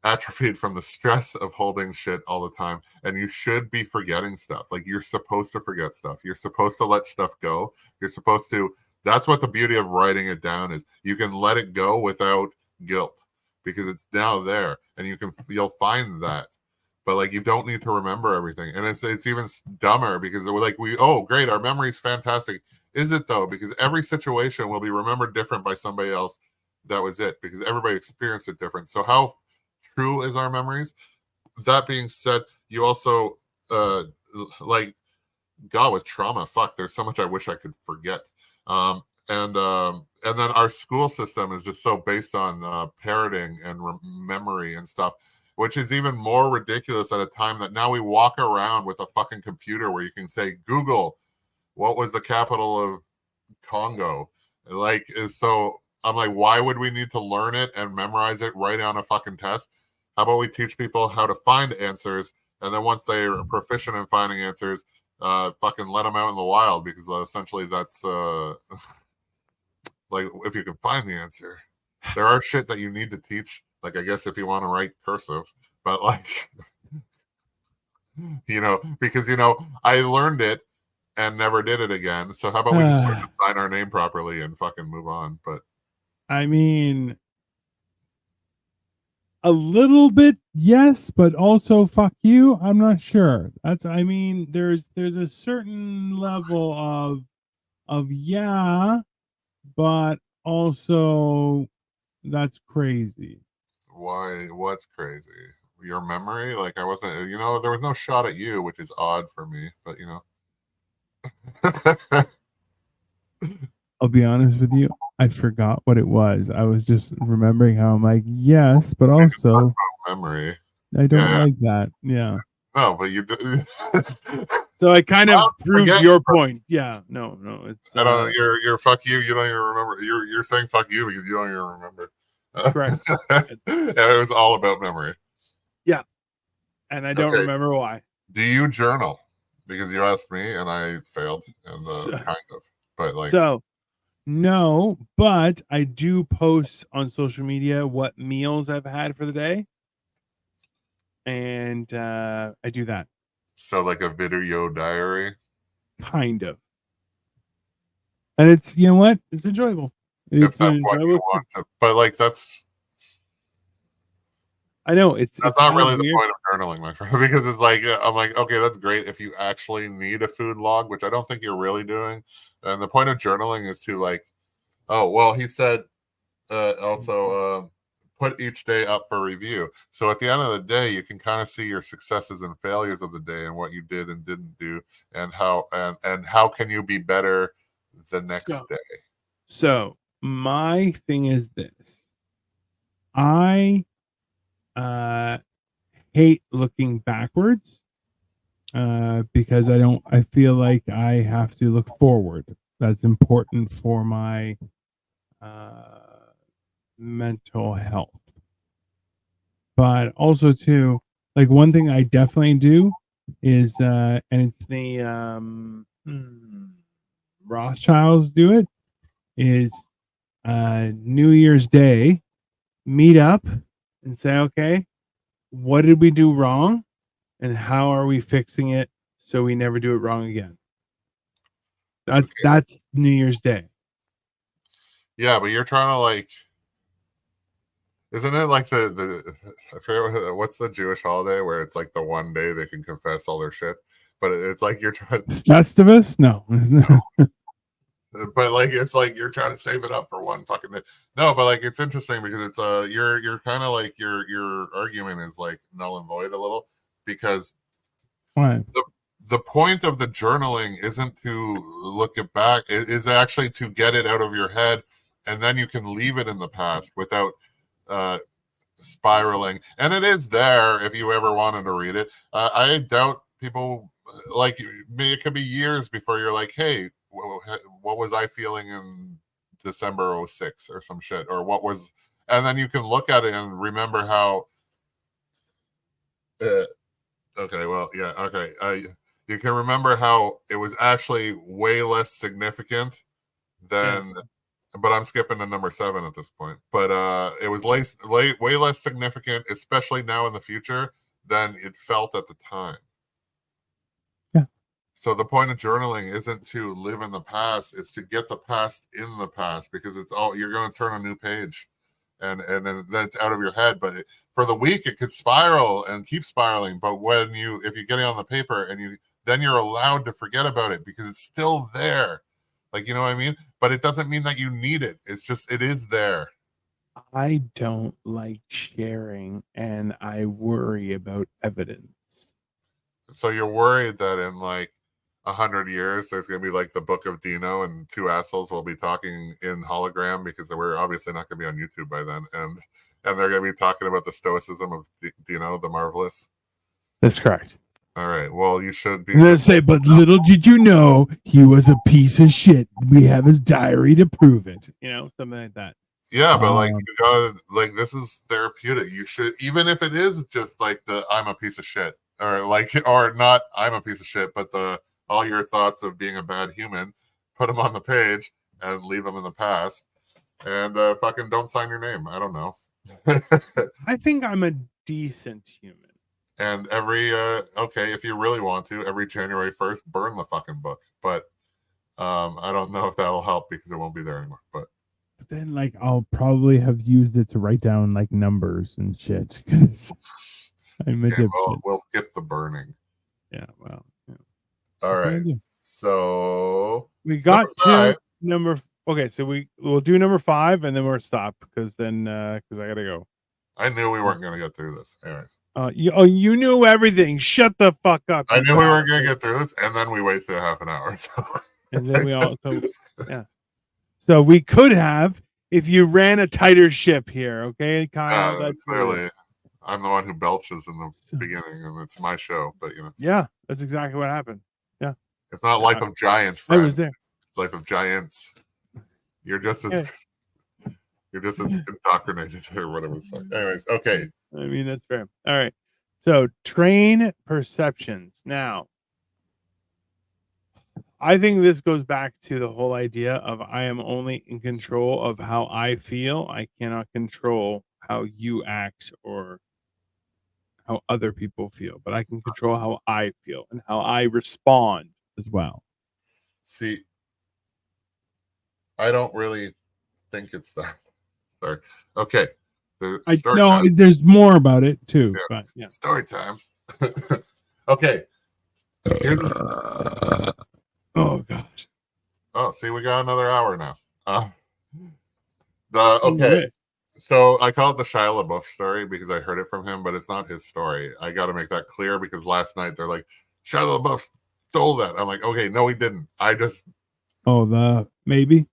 Speaker 1: atrophied from the stress of holding shit all the time, and you should be forgetting stuff. Like you're supposed to forget stuff. You're supposed to let stuff go. You're supposed to. That's what the beauty of writing it down is. You can let it go without guilt because it's now there, and you'll find that. But like you don't need to remember everything, and it's even dumber because we're like oh great, our memory's fantastic. Is it though? Because every situation will be remembered different by somebody else. That was it because everybody experienced it different. So how true is our memories? That being said, you also like God with trauma. Fuck, there's so much I wish I could forget. And then our school system is just so based on parroting and memory and stuff, which is even more ridiculous at a time that now we walk around with a fucking computer where you can say Google, what was the capital of Congo? Like, so I'm like, why would we need to learn it and memorize it right on a fucking test? How about we teach people how to find answers, and then once they're proficient in finding answers, fucking let them out in the wild because essentially that's like if you can find the answer, there are shit that you need to teach. Like I guess if you want to write cursive, but like because I learned it and never did it again. So how about we just learn to sign our name properly and fucking move on? But
Speaker 2: I mean, a little bit, yes, but also fuck you. I'm not sure. I mean, there's a certain level of yeah, but also that's crazy.
Speaker 1: why? What's crazy? Your memory? Like I wasn't. There was no shot at you, which is odd for me. But
Speaker 2: I'll be honest with you. I forgot what it was. I was just remembering how I'm like, yes, but also
Speaker 1: memory.
Speaker 2: I don't like that. Yeah.
Speaker 1: No, but you.
Speaker 2: So I kind of proved
Speaker 1: forget-
Speaker 2: your point. Yeah. No. It's
Speaker 1: I don't know. You're fuck you. You don't even remember. You're saying fuck you because you don't even remember.
Speaker 2: correct.
Speaker 1: And it was all about memory.
Speaker 2: Yeah. And I don't
Speaker 1: Okay.
Speaker 2: remember why.
Speaker 1: Do you journal? Because you asked me and I failed, and kind of, but like.
Speaker 2: So no, but I do post on social media what meals I've had for the day, and I do that.
Speaker 1: So like a video diary.
Speaker 2: Kind of. And it's, you know what? It's enjoyable.
Speaker 1: If that's what you want to, but like that's
Speaker 2: I know it's
Speaker 1: not really the point of journaling, my friend, because it's like I'm like, okay, that's great if you actually need a food log, which I don't think you're really doing. And the point of journaling is to like, oh well, he said also put each day up for review. So at the end of the day, you can kind of see your successes and failures of the day and what you did and didn't do, and how can you be better the next day.
Speaker 2: So my thing is this: I hate looking backwards because I feel like I have to look forward. That's important for my mental health. But also too, like one thing I definitely do is and it's the Rothschilds do it, is New Year's Day, meet up and say, okay, what did we do wrong and how are we fixing it so we never do it wrong again? That's New Year's Day.
Speaker 1: Yeah, but you're trying to like, isn't it like the I forget what's the Jewish holiday where it's like the one day they can confess all their shit, but it's like you're trying
Speaker 2: Festivus? No.
Speaker 1: But like it's like you're trying to save it up for one fucking day. No, but like it's interesting because it's you're kind of like your argument is like null and void a little, because
Speaker 2: Why?
Speaker 1: the point of the journaling isn't to look it back. It is actually to get it out of your head, and then you can leave it in the past without spiraling. And it is there if you ever wanted to read it. I doubt people like it could be years before you're like, hey, what was I feeling in December 06 or some shit, or what was, and then you can look at it and remember how okay, well, yeah, okay, you can remember how it was actually way less significant than but I'm skipping to number 7 at this point. But it was way less significant, especially now in the future, than it felt at the time.
Speaker 2: Yeah.
Speaker 1: So the point of journaling isn't to live in the past; it's to get the past in the past, because it's all you're going to turn a new page, and then it's out of your head. But for the week, it could spiral and keep spiraling. But if you get it on the paper and then you're allowed to forget about it because it's still there. Like, you know what I mean? But it doesn't mean that you need it. It's just, it is there.
Speaker 2: I don't like sharing and I worry about evidence.
Speaker 1: So you're worried that in like 100 years, there's going to be like the Book of Dino and two assholes will be talking in hologram, because we're obviously not going to be on YouTube by then. And they're going to be talking about the Stoicism of Dino, the Marvelous.
Speaker 2: That's correct.
Speaker 1: All right. Well, you should be.
Speaker 2: I'm gonna say, but little did you know he was a piece of shit. We have his diary to prove it. You know, something like that.
Speaker 1: Yeah, but like you gotta, like, this is therapeutic. You should, even if it is just like the I'm a piece of shit, or like, or not I'm a piece of shit, but all your thoughts of being a bad human, put them on the page and leave them in the past, and fucking don't sign your name. I don't know.
Speaker 2: I think I'm a decent human.
Speaker 1: And okay, if you really want to, every January 1st, burn the fucking book. But I don't know if that'll help because it won't be there anymore. But
Speaker 2: then, like, I'll probably have used it to write down like numbers and shit because I'm a dipshit.
Speaker 1: We'll skip the burning.
Speaker 2: Yeah, well. Yeah.
Speaker 1: All right. So
Speaker 2: we got to number. Okay, so we'll do number 5 and then we'll stop because then because I gotta go.
Speaker 1: I knew we weren't gonna get through this. Anyways.
Speaker 2: You knew everything. Shut the fuck up.
Speaker 1: I knew we weren't gonna get through this, and then we wasted half an hour. So.
Speaker 2: And then we also, yeah. So we could have, if you ran a tighter ship here, okay?
Speaker 1: Clearly, I'm the one who belches in the beginning, and it's my show. But
Speaker 2: Yeah, that's exactly what happened. Yeah,
Speaker 1: it's not Life of Giants,
Speaker 2: I
Speaker 1: friend.
Speaker 2: was there.
Speaker 1: It's Life of Giants. You're just
Speaker 2: Yeah.
Speaker 1: as indoctrinated or whatever the fuck. Anyways, okay.
Speaker 2: I mean, that's fair. All right. So train perceptions. Now, I think this goes back to the whole idea of I am only in control of how I feel. I cannot control how you act or how other people feel, but I can control how I feel and how I respond as well.
Speaker 1: See, I don't really think it's that. Sorry. Okay. The
Speaker 2: I
Speaker 1: story
Speaker 2: know
Speaker 1: time.
Speaker 2: there's more about it too,
Speaker 1: Yeah.
Speaker 2: but yeah.
Speaker 1: Story time. Okay. Here's a...
Speaker 2: Oh gosh.
Speaker 1: Oh, see, we got another hour now.
Speaker 2: Oh,
Speaker 1: Okay.
Speaker 2: wait.
Speaker 1: So I call it the Shia LaBeouf story because I heard it from him, but it's not his story. I got to make that clear because last night they're like, Shia LaBeouf stole that. I'm like, okay, no, he didn't.
Speaker 2: Oh, the maybe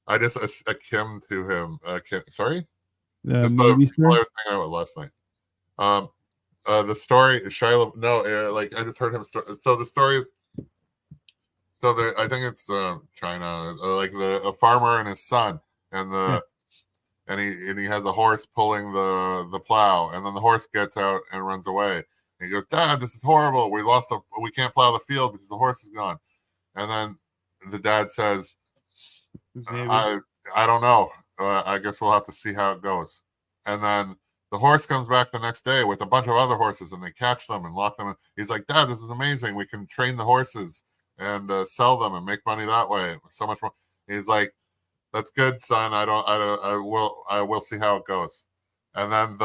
Speaker 1: akin to him. Sorry,
Speaker 2: the
Speaker 1: just the
Speaker 2: maybe
Speaker 1: people I
Speaker 2: story.
Speaker 1: was hanging out with last night. The story Shia. No, like I just heard him. So the story is. So I think it's China, like a farmer and his son, and
Speaker 2: Yeah.
Speaker 1: he has a horse pulling the plow, and then the horse gets out and runs away. And he goes, Dad, this is horrible. We can't plow the field because the horse is gone. And then the dad says,
Speaker 2: Maybe.
Speaker 1: I don't know. I guess we'll have to see how it goes. And then the horse comes back the next day with a bunch of other horses, and they catch them and lock them in. He's like, Dad, this is amazing. We can train the horses and sell them and make money that way. So much more. He's like, that's good, son. I will see how it goes. And then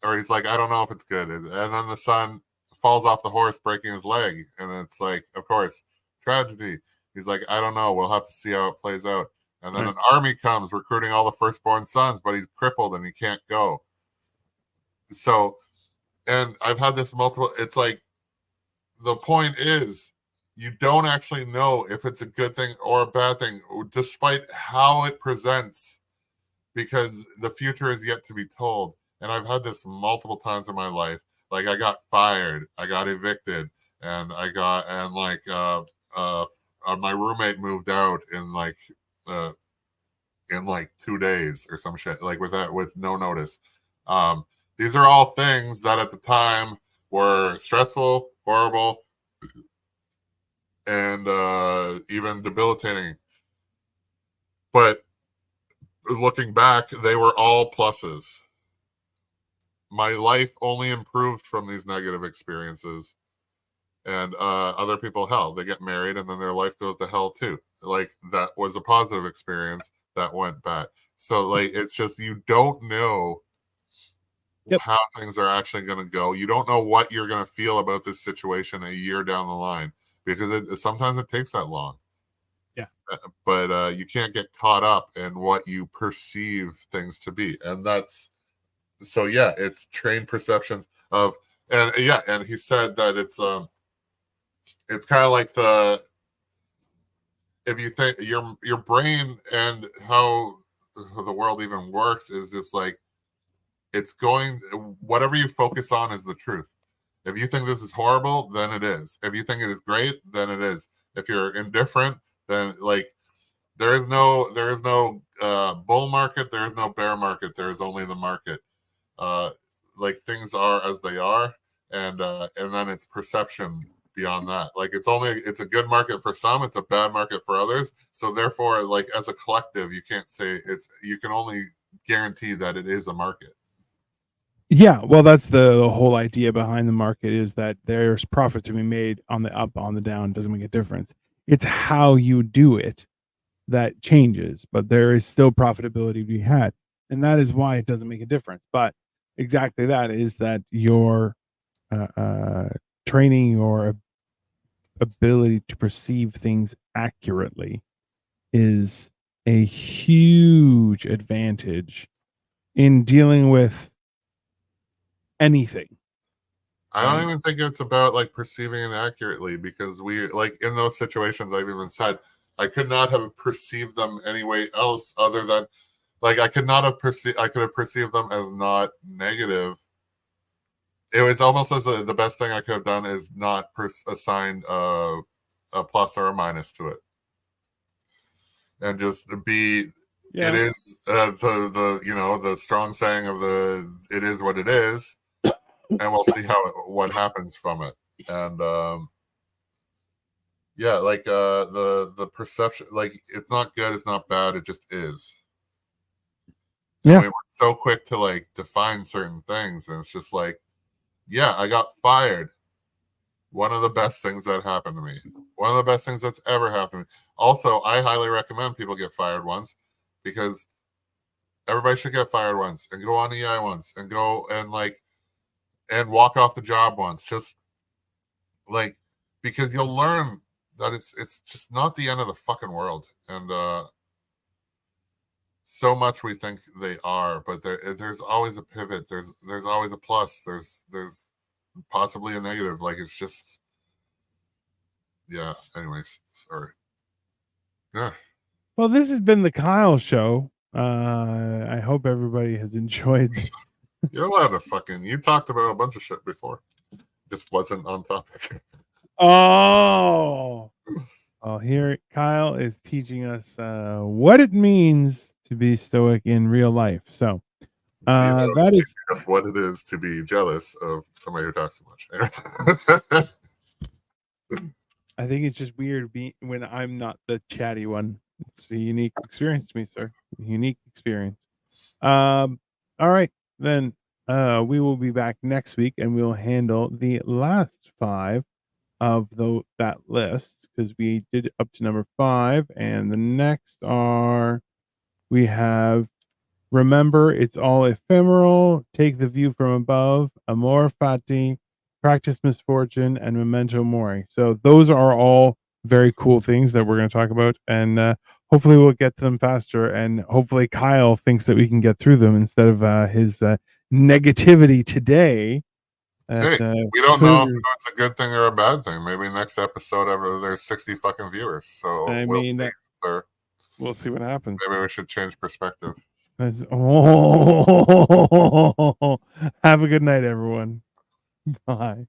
Speaker 1: or he's like, I don't know if it's good. And then the son falls off the horse, breaking his leg. And it's like, of course, tragedy. He's like, I don't know. We'll have to see how it plays out. And then
Speaker 2: Right.
Speaker 1: an army comes recruiting all the firstborn sons, but he's crippled and he can't go. So, and I've had this multiple, it's like, the point is, you don't actually know if it's a good thing or a bad thing, despite how it presents, because the future is yet to be told. And I've had this multiple times in my life. Like I got fired, I got evicted, and my roommate moved out uh, in like 2 days or some shit, like with no notice. These are all things that at the time were stressful, horrible, and even debilitating. But looking back, they were all pluses. My life only improved from these negative experiences. And other people, hell, they get married and then their life goes to hell too. Like that was a positive experience that went bad. So like it's just you don't know how things are actually going to go. You don't know what you're going to feel about this situation a year down the line because sometimes it takes that long.
Speaker 2: Yeah.
Speaker 1: But you can't get caught up in what you perceive things to be. And it's trained perceptions of, and he said that it's kind of like if you think your brain and how the world even works is just like, whatever you focus on is the truth. If you think this is horrible, then it is. If you think it is great, then it is. If you're indifferent, then like there is no bull market, there is no bear market, there is only the market. Like things are as they are, and then it's perception beyond that. Like it's a good market for some, it's a bad market for others. So therefore, like as a collective, you can't say you can only guarantee that it is a market.
Speaker 2: Yeah, well, that's the whole idea behind the market is that there's profit to be made on the up, on the down. Doesn't make a difference. It's how you do it that changes, but there is still profitability to be had, and that is why it doesn't make a difference. But exactly that is that your training or ability to perceive things accurately is a huge advantage in dealing with anything.
Speaker 1: I don't even think it's about like perceiving it accurately because we like in those situations I've even said I could not have perceived them any way else other than like I could have perceived them as not negative it was almost as the best thing I could have done is not assign a plus or a minus to it, and just be.
Speaker 2: Yeah.
Speaker 1: It is the strong saying of it is what it is, and we'll see what happens from it. And yeah, like the perception, like it's not good, it's not bad, it just is. And we were so quick to like define certain things, and it's just like, yeah, I got fired. One of the best things that happened to me. One of the best things that's ever happened to me. Also, I highly recommend people get fired once, because everybody should get fired once and go on EI once and go and walk off the job once. Just like, because you'll learn that it's just not the end of the fucking world. And so much we think they are, but there's always a pivot. There's always a plus. There's possibly a negative. Like, it's just, yeah. Anyways, sorry. Yeah.
Speaker 2: Well, this has been the Kyle Show. I hope everybody has enjoyed.
Speaker 1: You're allowed to fucking. You talked about a bunch of shit before. Just wasn't on topic.
Speaker 2: Oh. Well, here Kyle is teaching us what it means to be stoic in real life. So that is
Speaker 1: what it is to be jealous of somebody who talks too much.
Speaker 2: I think it's just weird when I'm not the chatty one. It's a unique experience to me, sir. Unique experience. All right, then we will be back next week, and we'll handle the last 5 of that list, because we did up to number 5, and the next we have remember it's all ephemeral, take the view from above, amor fati, practice misfortune, and memento mori. So those are all very cool things that we're going to talk about, and hopefully we'll get to them faster, and hopefully Kyle thinks that we can get through them instead of his negativity today.
Speaker 1: Hey, we don't know if it's a good thing or a bad thing. Maybe next episode ever there's 60 fucking viewers. So we'll see.
Speaker 2: We'll see what happens.
Speaker 1: Maybe we should change perspective.
Speaker 2: Have a good night, everyone. Bye.